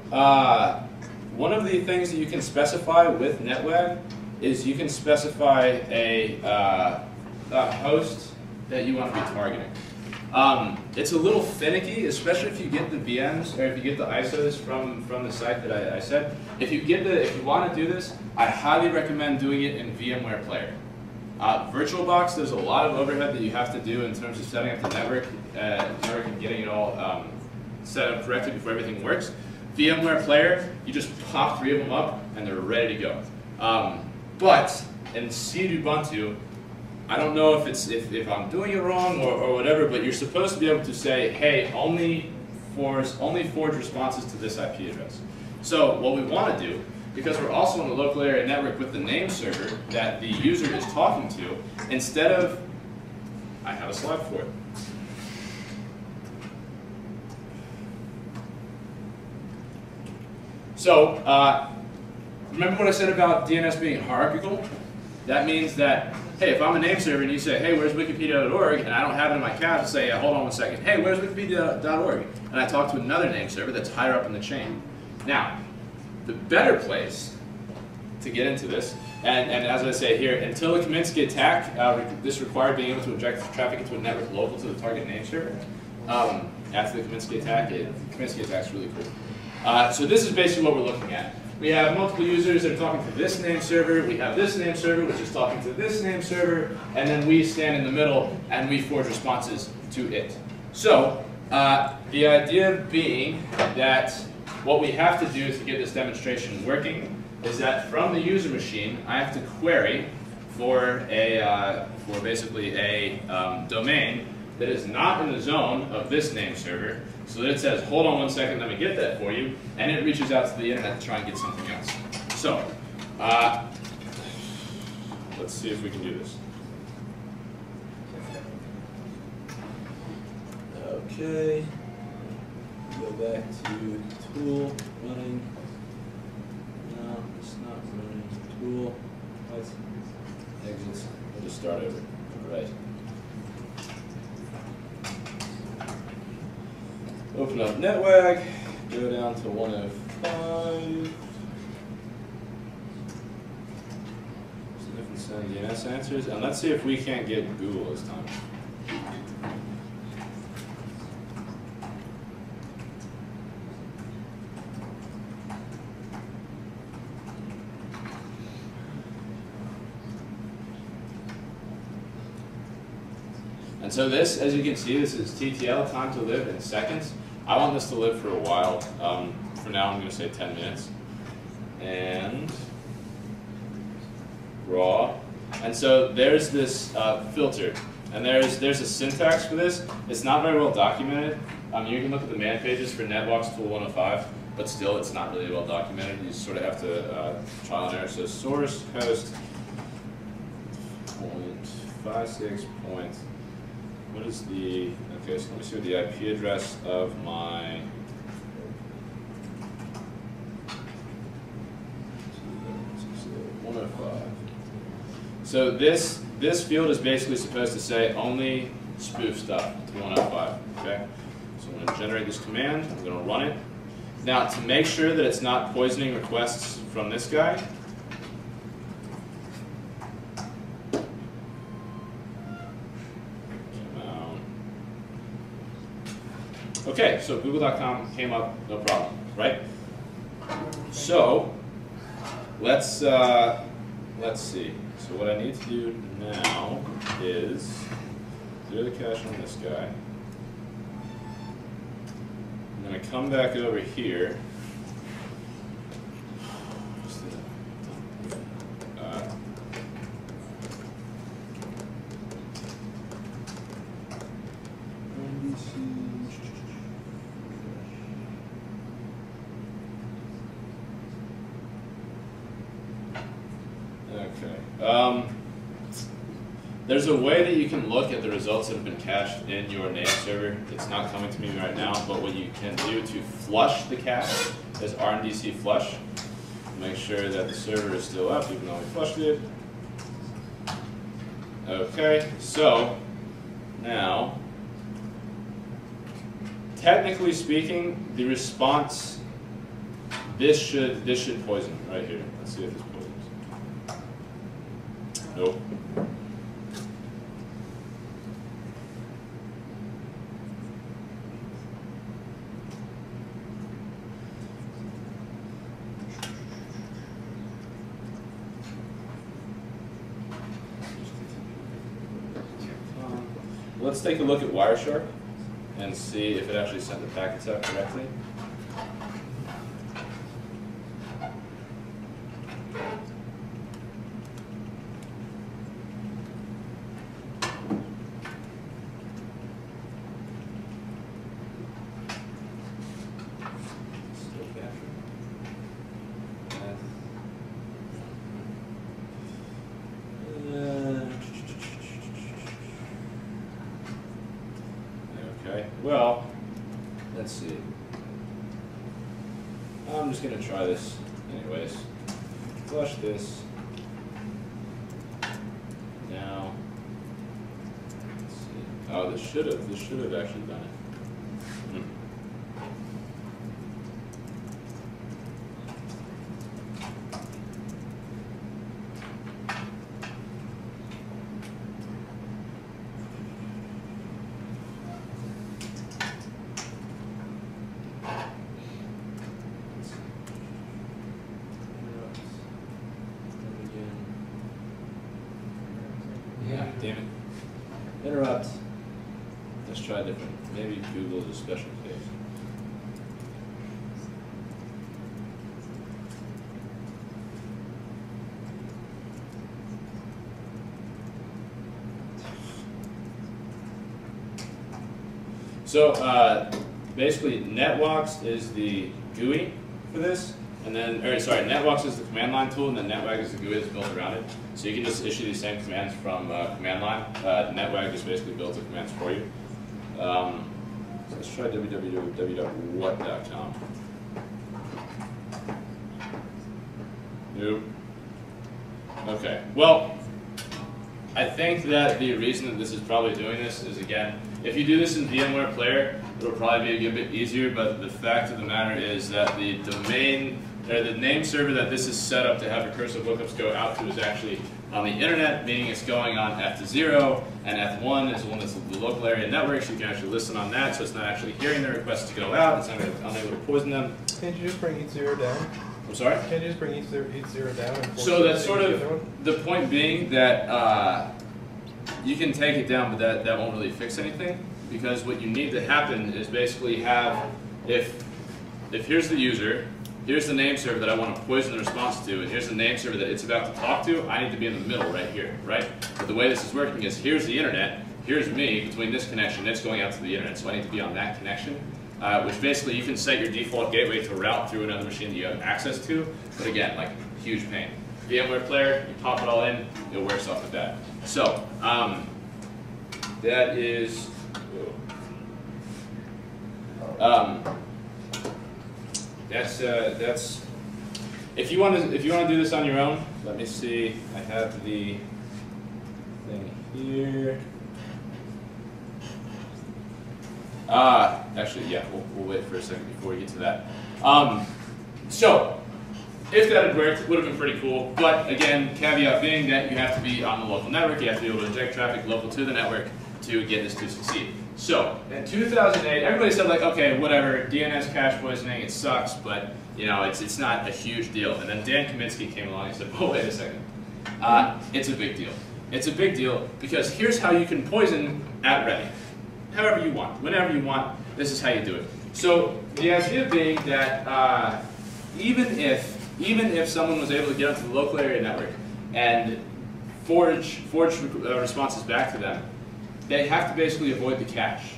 one of the things that you can specify with netwag is you can specify a host that you want to be targeting. It's a little finicky, especially if you get the VMs or if you get the ISOs from the site that I said. If you want to do this, I highly recommend doing it in VMware Player. VirtualBox, there's a lot of overhead that you have to do in terms of setting up the network and getting it all set up correctly before everything works. VMware Player, you just pop 3 of them up and they're ready to go. But in seed Ubuntu, I don't know if I'm doing it wrong or whatever, but you're supposed to be able to say, hey, only forge responses to this IP address. So what we want to do, because we're also on the local area network with the name server that the user is talking to, instead of, I have a slide for it. So remember what I said about DNS being hierarchical? That means that, hey, if I'm a name server and you say, hey, where's wikipedia.org, and I don't have it in my cache, I'll say, yeah, hold on one second, hey, where's wikipedia.org? And I talk to another name server that's higher up in the chain. Now, the better place to get into this, and as I say here, until the Kaminsky attack, this required being able to inject traffic into a network local to the target name server. After the Kaminsky attack, the Kaminsky attack's really cool. So this is basically what we're looking at. We have multiple users that are talking to this name server, we have this name server which is talking to this name server, and then we stand in the middle and we forge responses to it. So the idea being that what we have to do to get this demonstration working is that from the user machine I have to query for basically a domain that is not in the zone of this name server, so that it says, hold on one second, let me get that for you, and it reaches out to the internet to try and get something else. So, let's see if we can do this. Okay, go back to tool, running. No, it's not running. Tool, exits, we'll just start over. All right. Open up netwag, go down to 105. Sniff and send DNS answers, and let's see if we can't get Google this time. And so this, as you can see, this is TTL, time to live in seconds. I want this to live for a while. For now, I'm going to say 10 minutes. And raw. And so there's this filter And there's a syntax for this. It's not very well documented. You can look at the man pages for NetWalks tool 105, but still it's not really well documented. You sort of have to trial and error. So source host 0.56 point. What is the, okay, so let me see what the IP address of my 105. So this field is basically supposed to say only spoof stuff to 105, okay? So I'm going to generate this command, I'm going to run it. Now, to make sure that it's not poisoning requests from this guy, okay, so google.com came up, no problem, right? So let's see. So what I need to do now is clear the cache on this guy. I'm going to come back over here. There's a way that you can look at the results that have been cached in your name server. It's not coming to me right now, but what you can do to flush the cache is rndc flush. Make sure that the server is still up, even though we flushed it. Okay, so now, technically speaking, the response, this should poison right here. Let's see if this poisons. Nope. Let's take a look at Wireshark and see if it actually sent the packets out correctly. Well, let's see. I'm just going to try this anyways. Flush this. Now, let's see. Oh, this should have actually done it. Damn it. Interrupt. Let's try different. Maybe Google is a special case. So basically, NetWalks is the GUI for this. And then, NetWalks is the command line tool, and then NetWag is the GUI that's built around it. So you can just issue these same commands from command line. NetWag just basically builds the commands for you. So let's try www.what.com. Nope. Okay. Well, I think that the reason that this is probably doing this is, again, if you do this in VMware Player, it'll probably be a good bit easier. But the fact of the matter is that the domain, or the name server that this is set up to have recursive lookups go out to is actually on the internet, meaning it's going on eth0, and eth1 is the one that's the local area network, so you can actually listen on that, so it's not actually hearing the requests to go out, it's not unable to poison them. Can't you just bring eth0 down? I'm sorry? Can't you just bring eth0 down? And So that's sort of the point being that you can take it down, but that won't really fix anything, because what you need to happen is basically have, if here's the user, here's the name server that I want to poison the response to, and here's the name server that it's about to talk to, I need to be in the middle right here, right? But the way this is working is here's the internet, here's me between this connection, it's going out to the internet, so I need to be on that connection, which basically you can set your default gateway to route through another machine that you have access to, but again, like, huge pain. VMware player, you pop it all in, it works off the bat. So, that is, that's, if you want to do this on your own, let me see, I have the thing here. Actually, yeah, we'll wait for a second before we get to that. So, if that had worked, it would have been pretty cool. But again, caveat being that you have to be on the local network, you have to be able to inject traffic local to the network to get this to succeed. So, in 2008, everybody said like, okay, whatever, DNS cache poisoning, it sucks, but you know, it's not a huge deal. And then Dan Kaminsky came along and said, oh, wait a second. It's a big deal. It's a big deal because here's how you can poison at ready. However you want, whenever you want, this is how you do it. So the idea being that even if someone was able to get onto the local area network and forge responses back to them, they have to basically avoid the cache.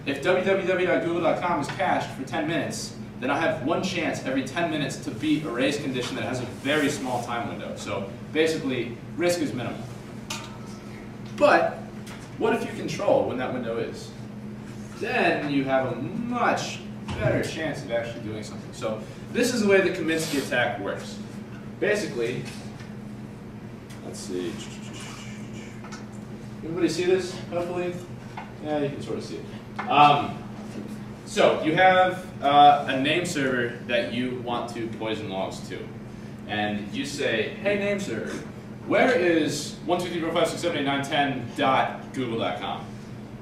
If www.google.com is cached for 10 minutes, then I have one chance every 10 minutes to beat a race condition that has a very small time window. So basically, risk is minimal. But what if you control when that window is? Then you have a much better chance of actually doing something. So this is the way the Kaminsky attack works. Basically, let's see. Everybody see this, hopefully? Yeah, you can sort of see it. So you have a name server that you want to poison logs to. And you say, hey name server, where is 12345678910.google.com?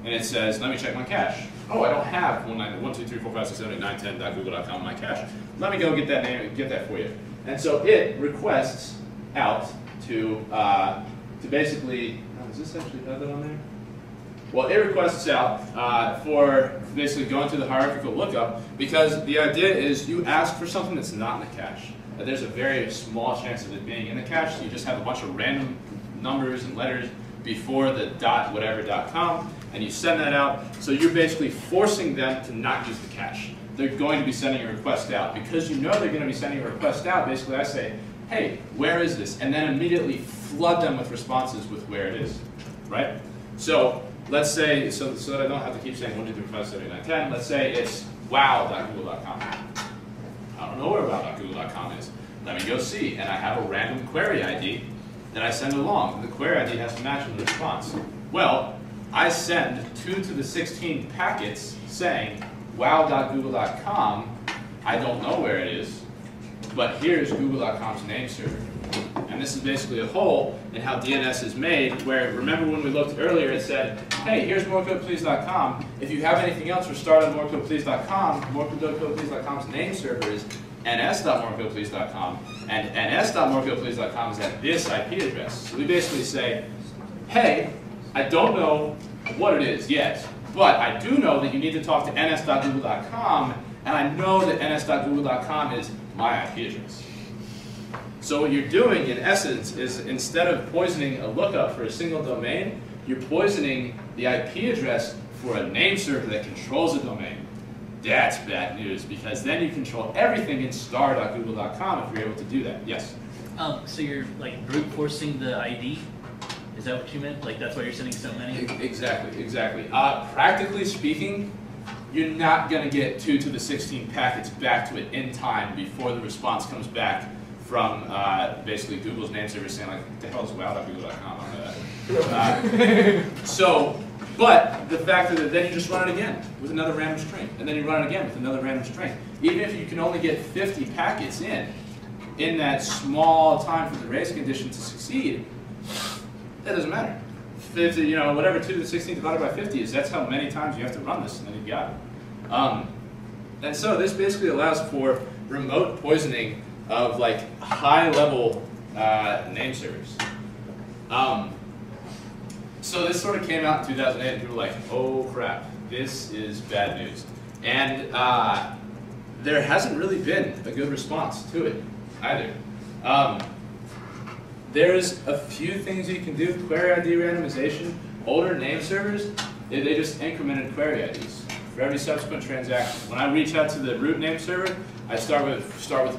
And it says, let me check my cache. Oh, I don't have 12345678910.google.com in my cache. Let me go get that name and get that for you. And so it requests out to basically, does this actually have that on there? Well, it requests out for basically going through the hierarchical lookup because the idea is you ask for something that's not in the cache. There's a very small chance of it being in the cache, so you just have a bunch of random numbers and letters before the .whatever.com, and you send that out. So you're basically forcing them to not use the cache. They're going to be sending a request out. Because you know they're going to be sending a request out, basically I say, hey, where is this? And then immediately flood them with responses with where it is, right? So let's say, so that I don't have to keep saying 123457910, let's say it's wow.google.com. I don't know where wow.google.com is. Let me go see. And I have a random query ID that I send along. The query ID has to match with the response. Well, I send 2 to the 16 packets saying wow.google.com. I don't know where it is, but here's google.com's name server. And this is basically a hole in how DNS is made, where, remember when we looked earlier, it said, hey, here's morecodeplease.com. If you have anything else, restart on morecodeplease.com. Morecodeplease.com's name server is ns.morecodeplease.com, and ns.morecodeplease.com is at this IP address. So we basically say, hey, I don't know what it is yet, but I do know that you need to talk to ns.google.com, and I know that ns.google.com is my IP address. So what you're doing, in essence, is instead of poisoning a lookup for a single domain, you're poisoning the IP address for a name server that controls a domain. That's bad news, because then you control everything in star.google.com if you're able to do that. Yes? So you're like brute forcing the ID? Is that what you meant? Like that's why you're sending so many? Exactly, exactly. Practically speaking, you're not going to get 2 to the 16 packets back to it in time before the response comes back from basically Google's name server saying like, what the hell is wow.google.com on that? But the fact that then you just run it again with another random string, and then you run it again with another random string. Even if you can only get 50 packets in that small time for the race condition to succeed, that doesn't matter. 50, you know, whatever 2 to the 16 divided by 50 is, that's how many times you have to run this, and then you've got it. And so this basically allows for remote poisoning of like high-level name servers. So this sort of came out in 2008, and people were like, oh crap, this is bad news. And there hasn't really been a good response to it either. There's a few things you can do. Query ID randomization Older name servers, they just incremented query IDs for every subsequent transaction. When I reach out to the root name server, I start with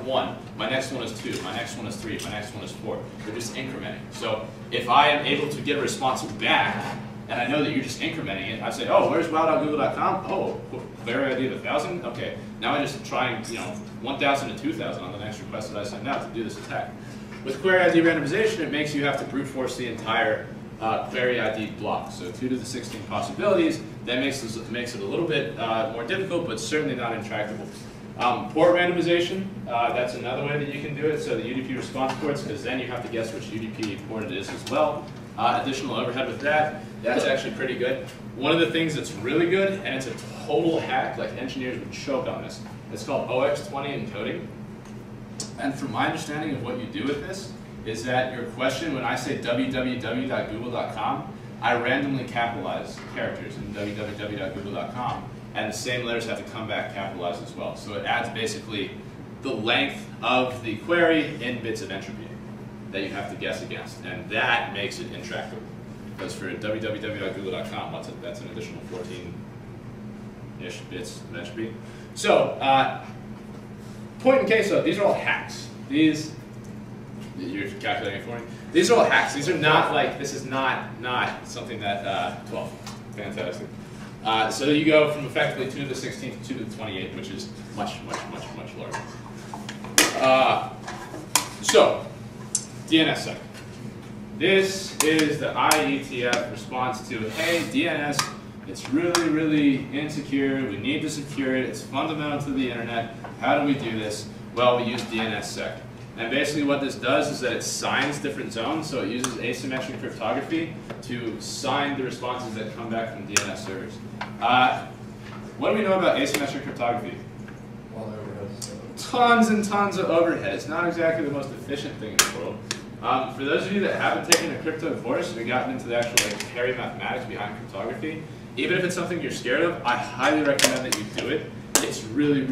1. My next one is 2. My next one is 3. My next one is 4. They're just incrementing. So if I am able to get a response back, and I know that you're just incrementing it, I say, oh, where's wow.google.com? Oh, query ID of 1,000? Okay, now I just try 1,000 to 2,000 on the next request that I send out to do this attack. With query ID randomization, it makes you have to brute force the entire query ID block. So 2 to the 16 possibilities. That makes it a little bit more difficult, but certainly not intractable. Port randomization, that's another way that you can do it. So the UDP response ports, because then you have to guess which UDP port it is as well. Additional overhead with that, that's actually pretty good. One of the things that's really good, and it's a total hack, like engineers would choke on this, it's called OX20 encoding. And from my understanding of what you do with this, is that your question, when I say www.google.com, I randomly capitalize characters in www.google.com, and the same letters have to come back capitalized as well. So it adds basically the length of the query in bits of entropy that you have to guess against, and that makes it intractable. Because for www.google.com, that's an additional 14-ish bits of entropy. So, point in case though, these are all hacks. You're calculating for me? These are all hacks. These are not like, this is not something that, 12, fantastic. So you go from effectively 2 to the 16 to 2 to the 28, which is much larger. So, DNS sec. This is the IETF response to, hey, DNS, it's really insecure. We need to secure it. It's fundamental to the internet. How do we do this? Well, we use DNS sec. And basically what this does is that it signs different zones, so it uses asymmetric cryptography to sign the responses that come back from DNS servers. What do we know about asymmetric cryptography? Well, overhead. Tons and tons of overhead. It's not exactly the most efficient thing in the world. For those of you that haven't taken a crypto course and gotten into the actual hairy mathematics behind cryptography, even if it's something you're scared of, I highly recommend that you do it. It's really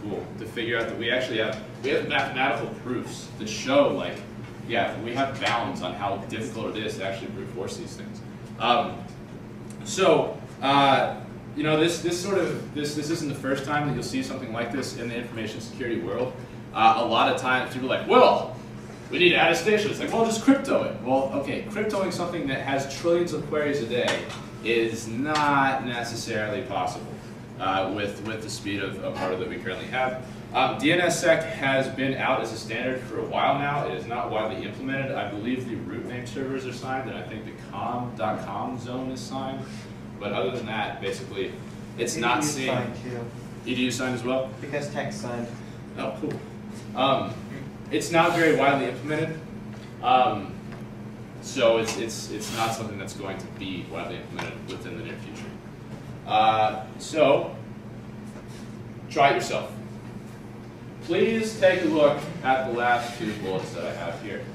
cool to figure out that we actually have mathematical proofs that show yeah, we have bounds on how difficult it is to actually brute force these things. You know, this isn't the first time that you'll see something like this in the information security world. A lot of times people are like, well, we need attestation. It's like, well, just crypto it. Well, okay, cryptoing something that has trillions of queries a day is not necessarily possible with the speed of hardware that we currently have. DNSSEC has been out as a standard for a while now. It is not widely implemented. I believe the root name servers are signed, and I think the com.com zone is signed. But other than that, basically, it's not seen. Signed too. EDU signed as well? Because text signed. Oh, cool. It's not very widely implemented, so it's not something that's going to be widely implemented within the near future. So try it yourself. Please take a look at the last two bullets that I have here.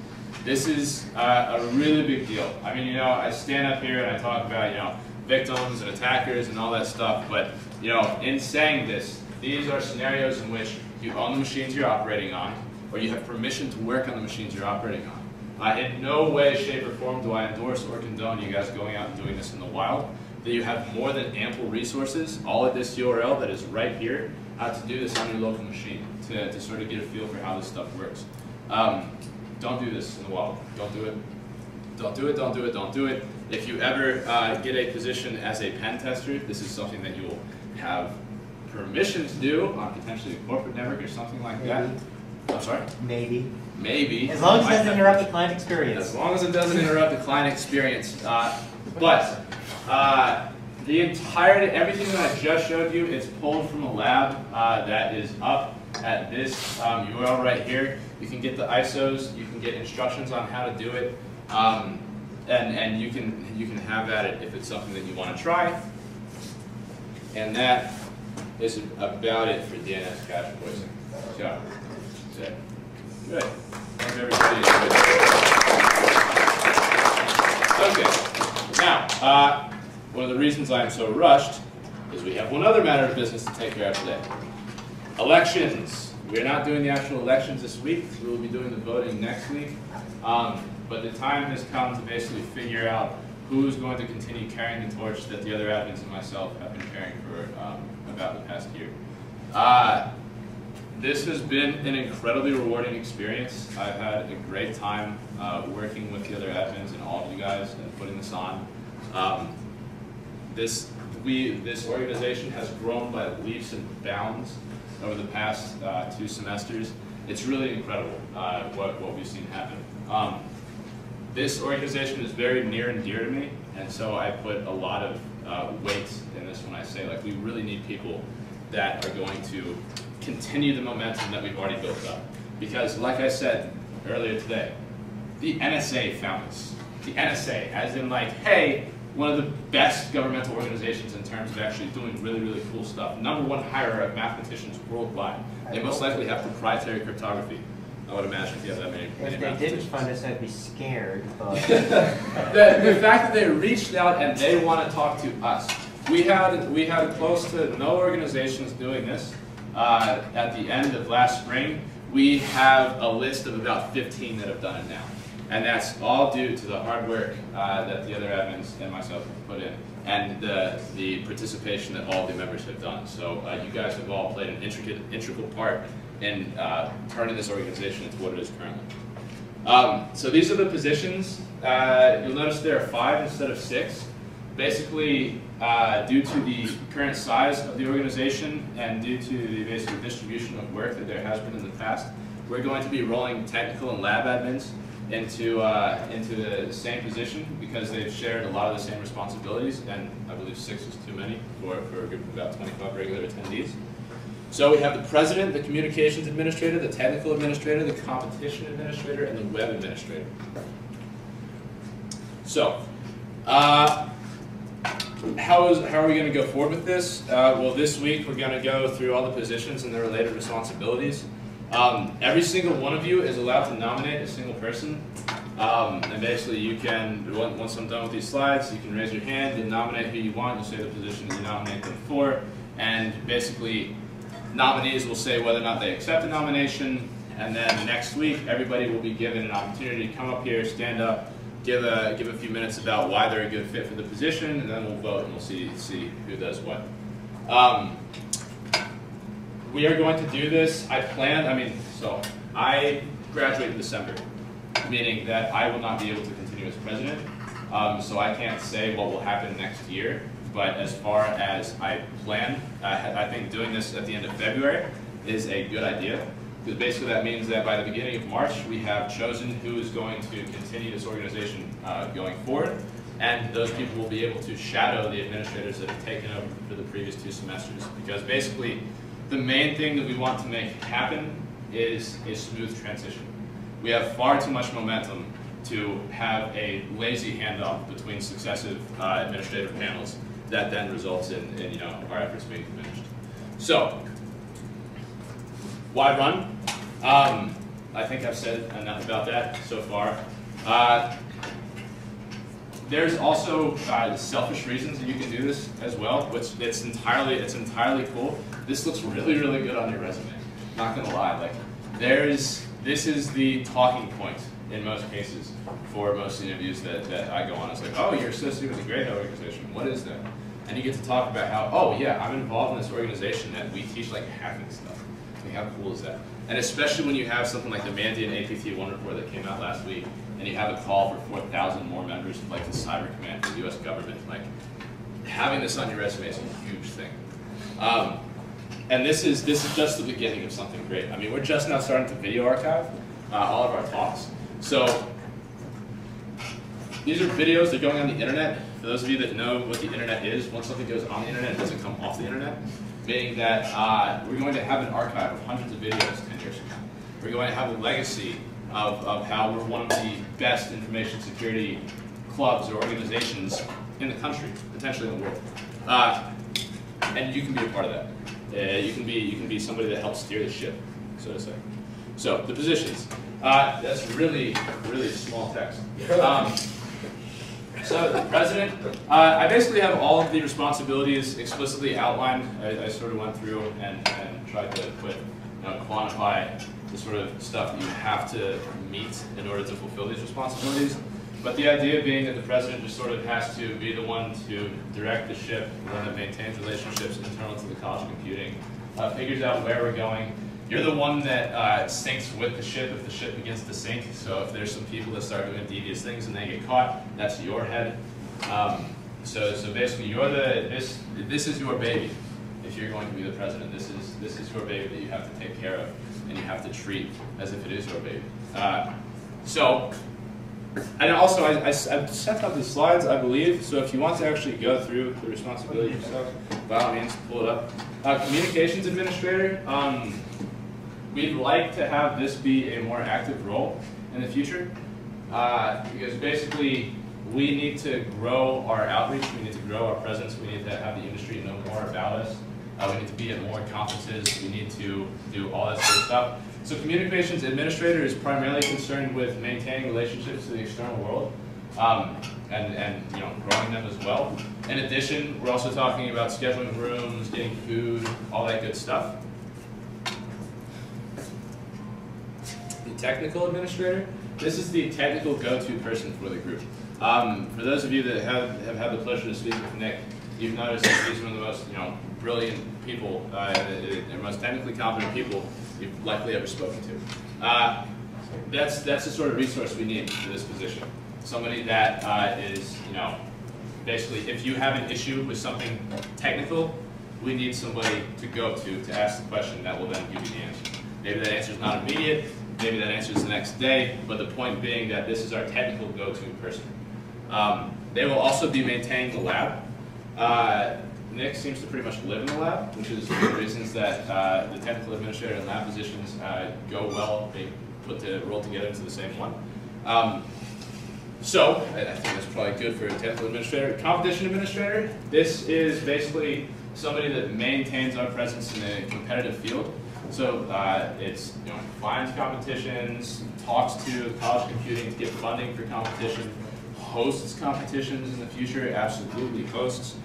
This is a really big deal. I mean, you know, I stand up here and I talk about, you know, victims and attackers and all that stuff, but, you know, in saying this, these are scenarios in which you own the machines you're operating on, or you have permission to work on the machines you're operating on. In no way, shape, or form do I endorse or condone you guys going out and doing this in the wild. That you have more than ample resources, all at this URL that is right here, to do this on your local machine, to sort of get a feel for how this stuff works. Don't do this in the wild. Don't do it. Don't do it, don't do it, don't do it. If you ever get a position as a pen tester, this is something that you will have permission to do on potentially a corporate network or something like that. I'm sorry? Maybe. Maybe. As long as it doesn't interrupt the client experience. As long as it doesn't interrupt the client experience. The entirety, everything that I just showed you, is pulled from a lab that is up at this URL right here. You can get the ISOs, you can get instructions on how to do it, and you can have at it if it's something that you want to try. And that is about it for DNS cache poisoning. So, that's it. Good. Hope everybody is good. Okay. Now, one of the reasons I am so rushed is we have one other matter of business to take care of today. Elections. We're not doing the actual elections this week. We will be doing the voting next week. But the time has come to basically figure out who's going to continue carrying the torch that the other admins and myself have been carrying for about the past year. This has been an incredibly rewarding experience. I've had a great time working with the other admins and all of you guys and putting this on. This organization has grown by leaps and bounds over the past 2 semesters. It's really incredible what we've seen happen. This organization is very near and dear to me, and so I put a lot of weight in this when I say, like, we really need people that are going to continue the momentum that we've already built up. Because, like I said earlier today, the NSA found us. The NSA, as in, like, hey, one of the best governmental organizations in terms of actually doing really, really cool stuff. #1 hirer of mathematicians worldwide. They most likely have proprietary cryptography. I would imagine if you have that many If they didn't mathematicians. fund us, I'd be scared, but... The fact that they reached out and they want to talk to us. We had close to no organizations doing this. At the end of last spring, we have a list of about 15 that have done it now. And that's all due to the hard work that the other admins and myself have put in, and the participation that all the members have done. So you guys have all played an integral part in turning this organization into what it is currently. So these are the positions. You'll notice there are 5 instead of 6. Basically, due to the current size of the organization and due to the basic distribution of work that there has been in the past, we're going to be rolling technical and lab admins into the same position because they've shared a lot of the same responsibilities, and I believe 6 is too many for a group of about 25 regular attendees. So we have the president, the communications administrator, the technical administrator, the competition administrator, and the web administrator. So, how are we going to go forward with this? Well, this week we're going to go through all the positions and their related responsibilities. Every single one of you is allowed to nominate a single person. And basically you can, once I'm done with these slides, you can raise your hand and nominate who you want. You'll say the position that you nominate them for. And basically, nominees will say whether or not they accept the nomination. And then next week, everybody will be given an opportunity to come up here, stand up, give a few minutes about why they're a good fit for the position, and then we'll vote and we'll see who does what. We are going to do this. I graduate in December, meaning that I will not be able to continue as president. So I can't say what will happen next year. But as far as I plan, I think doing this at the end of February is a good idea. Because basically that means that by the beginning of March, we have chosen who is going to continue this organization going forward. And those people will be able to shadow the administrators that have taken over for the previous 2 semesters. Because basically, the main thing that we want to make happen is a smooth transition. We have far too much momentum to have a lazy handoff between successive administrative panels that then results in our efforts being diminished. So, why run? I think I've said enough about that so far. There's also selfish reasons that you can do this as well, which it's entirely cool. This looks really, really good on your resume. Not gonna lie, like this is the talking point in most cases for most interviews that I go on. It's like, oh, you're associated with a great organization. What is that? And you get to talk about how, oh yeah, I'm involved in this organization and we teach like hacking stuff. Like, how cool is that? And especially when you have something like the Mandiant APT1 report that came out last week, and you have a call for 4,000 more members of like the cyber command for the U.S. government. Like, having this on your resume is a huge thing. And this is just the beginning of something great. I mean, we're just now starting to video archive all of our talks. So these are videos that are going on the internet. For those of you that know what the internet is, once something goes on the internet, it doesn't come off the internet. Meaning that we're going to have an archive of hundreds of videos 10 years from now. We're going to have a legacy of how we're one of the best information security clubs or organizations in the country, potentially in the world. And you can be a part of that. You can be somebody that helps steer the ship, so to say. So the positions. That's really, really small text. So the president, I basically have all of the responsibilities explicitly outlined. I sort of went through and tried to quantify the sort of stuff that you have to meet in order to fulfill these responsibilities. But the idea being that the president just sort of has to be the one to direct the ship, the one that maintains relationships internal to the College of Computing, figures out where we're going. You're the one that syncs with the ship if the ship begins to sink. So if there's some people that start doing devious things and they get caught, that's your head. So basically, you're this is your baby. If you're going to be the president, this is your baby that you have to take care of and you have to treat as if it is your baby. And also, I sent out these slides, I believe, so if you want to actually go through the responsibility yourself, by all means, pull it up. Communications administrator, we'd like to have this be a more active role in the future, because basically, we need to grow our outreach, we need to grow our presence, we need to have the industry know more about us, we need to be at more conferences, we need to do all that sort of stuff. So communications administrator is primarily concerned with maintaining relationships to the external world and growing them as well. In addition, we're also talking about scheduling rooms, getting food, all that good stuff. The technical administrator, this is the technical go-to person for the group. For those of you that have had the pleasure to speak with Nick, you've noticed that he's one of the most brilliant people, the most technically competent people you've likely ever spoken to. That's the sort of resource we need for this position. Somebody that is, basically, if you have an issue with something technical, we need somebody to go to ask the question that will then give you the answer. Maybe that answer is not immediate, maybe that answer is the next day, but the point being that this is our technical go-to person. They will also be maintaining the lab. Nick seems to pretty much live in the lab, which is one of the reasons that the technical administrator and lab positions go well. They roll together into the same one. So I think that's probably good for a technical administrator. Competition administrator, this is basically somebody that maintains our presence in a competitive field. So it's finds competitions, talks to the College of Computing to get funding for competition, hosts competitions in the future, absolutely hosts.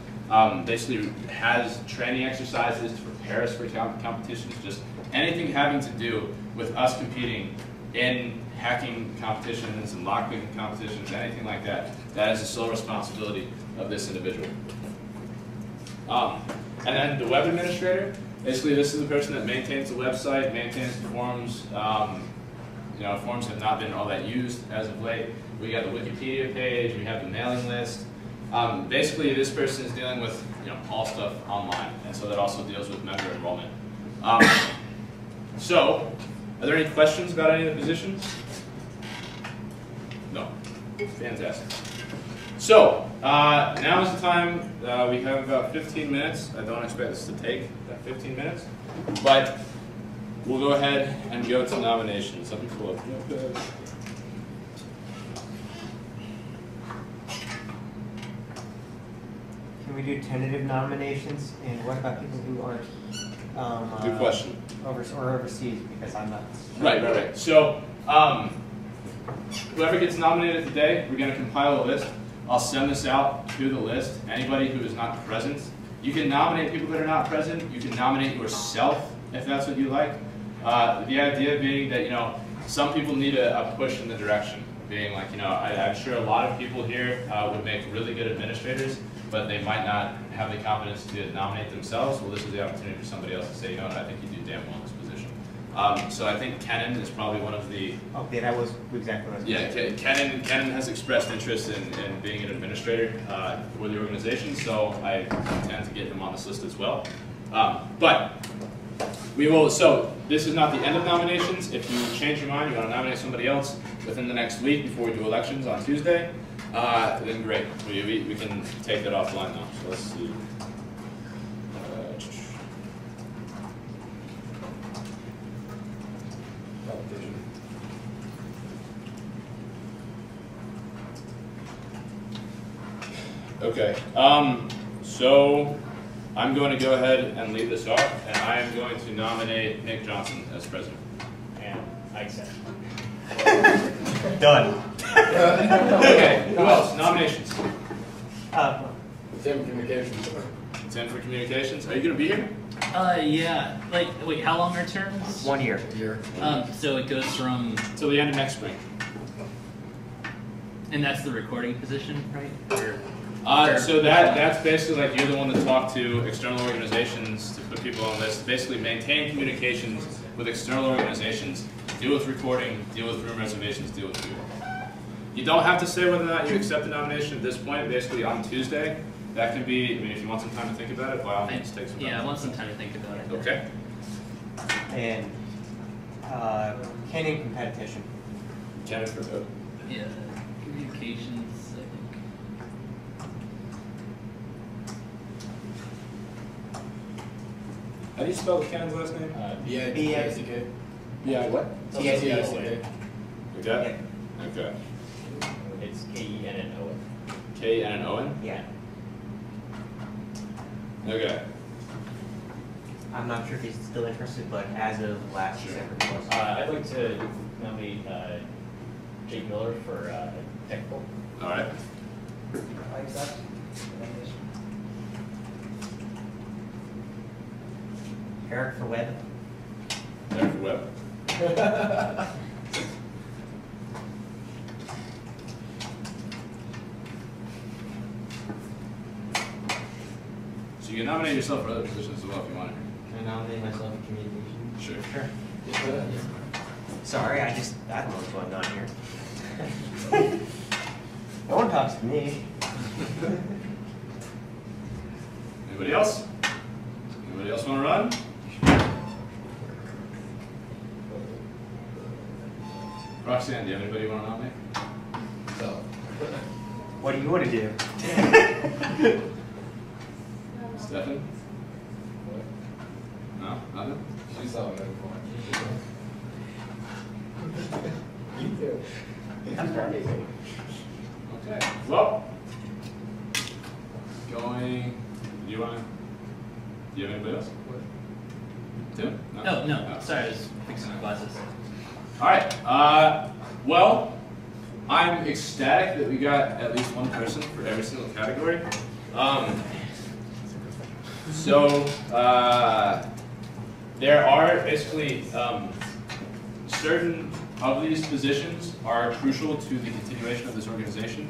Basically has training exercises to prepare us for competitions, just anything having to do with us competing in hacking competitions and lockpicking competitions, anything like that. That is the sole responsibility of this individual. And then the web administrator, basically this is the person that maintains the website, maintains the forums. Forums have not been all that used as of late. We got the Wikipedia page, we have the mailing list. Basically, this person is dealing with all stuff online, and so that also deals with member enrollment. So, are there any questions about any of the positions? No. Fantastic. So, now is the time. We have about 15 minutes. I don't expect this to take that 15 minutes, but we'll go ahead and go to nominations. Let me pull up. Can we do tentative nominations? And what about people who aren't Good question. Overseas? Because I'm not. Right. So whoever gets nominated today, we're going to compile a list. I'll send this out to the list. Anybody who is not present, you can nominate people that are not present. You can nominate yourself if that's what you like. The idea being that some people need a push in the direction. Being like I'm sure a lot of people here would make really good administrators, but they might not have the confidence to nominate themselves. Well, this is the opportunity for somebody else to say, I think you do damn well in this position. So I think Kenan is probably one of the... Okay, that was exactly what I was Yeah, Kenan has expressed interest in being an administrator for the organization, so I intend to get him on this list as well. But we will, so this is not the end of nominations. If you change your mind, you want to nominate somebody else within the next week before we do elections on Tuesday, then great. We can take that offline now. So let's see. Okay. So I'm going to go ahead and lead this off, and I am going to nominate Nick Johnson as president. And I accept. Done. Okay, who else? Nominations. Tim Communications. Tim for communications. Are you going to be here? Yeah. Wait, how long are terms? 1 year. Year. So it goes from... Till the end of next spring. And that's the recording position, right? Or, So that's basically like you're the one to talk to external organizations to put people on this. Basically, maintain communications with external organizations. Deal with recording. Deal with room reservations. Deal with people. You don't have to say whether or not you accept the nomination at this point. Basically, on Tuesday, that can be. I mean, if you want some time to think about it, by all means, take some time. yeah, I want some time to think about it. Okay. And candidate competition. Jennifer, vote. Yeah, communications, I think. How do you spell the Cannon's last name? B-I-C-K. Yeah. What? T-I-C-K. Okay. Okay. It's K-E-N-N-O-N. K-N-N-O-N? Yeah. Okay. I'm not sure if he's still interested, but as of last December, he was. I'd like to nominate Jake Miller for technical. All right. I accept the nomination. Eric for web. There for web. So you can nominate yourself for other positions as well if you want. Can I nominate myself in communication? Sure. Sure. Sorry, I don't know what's going on here. No one talks to me. Anybody else? Anybody else want to run? Roxanne, do you have anybody you want to nominate? So. What do you want to do? Stefan? What? No? Nothing? She saw it before. You too. I'm sorry. Okay. Well, do you have anybody else? Tim? Oh, no, sorry, I was fixing my glasses. All right. Well, I'm ecstatic that we got at least one person for every single category. There are basically certain of these positions are crucial to the continuation of this organization,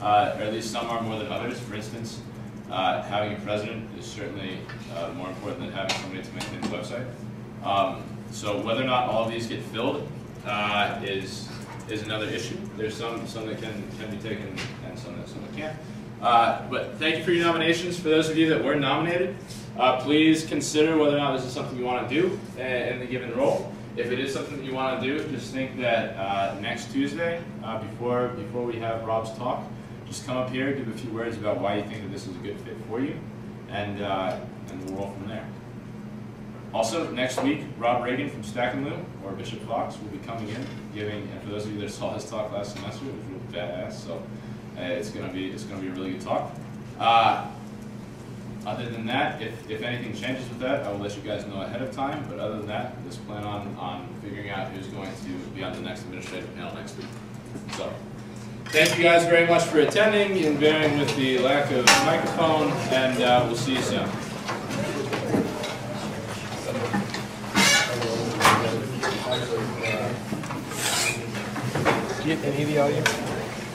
or at least some are more than others. For instance, having a president is certainly more important than having somebody to maintain the website. So whether or not all of these get filled is another issue. There's some that can be taken and some that can't. But thank you for your nominations. For those of you that were nominated, please consider whether or not this is something you want to do in the given role. If it is something that you want to do, just think that next Tuesday, before we have Rob's talk, just come up here, give a few words about why you think that this is a good fit for you, and we'll roll from there. Also, next week, Rob Reagan from Stack and Loom, or Bishop Fox, will be coming in, and for those of you that saw his talk last semester, it was real badass. So it's gonna be a really good talk. Other than that, if anything changes with that, I will let you guys know ahead of time. But other than that, let's plan on figuring out who's going to be on the next administrative panel next week. So, thank you guys very much for attending and bearing with the lack of microphone, and we'll see you soon. Do you have any of the audio?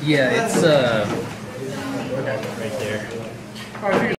Yeah, it's right there.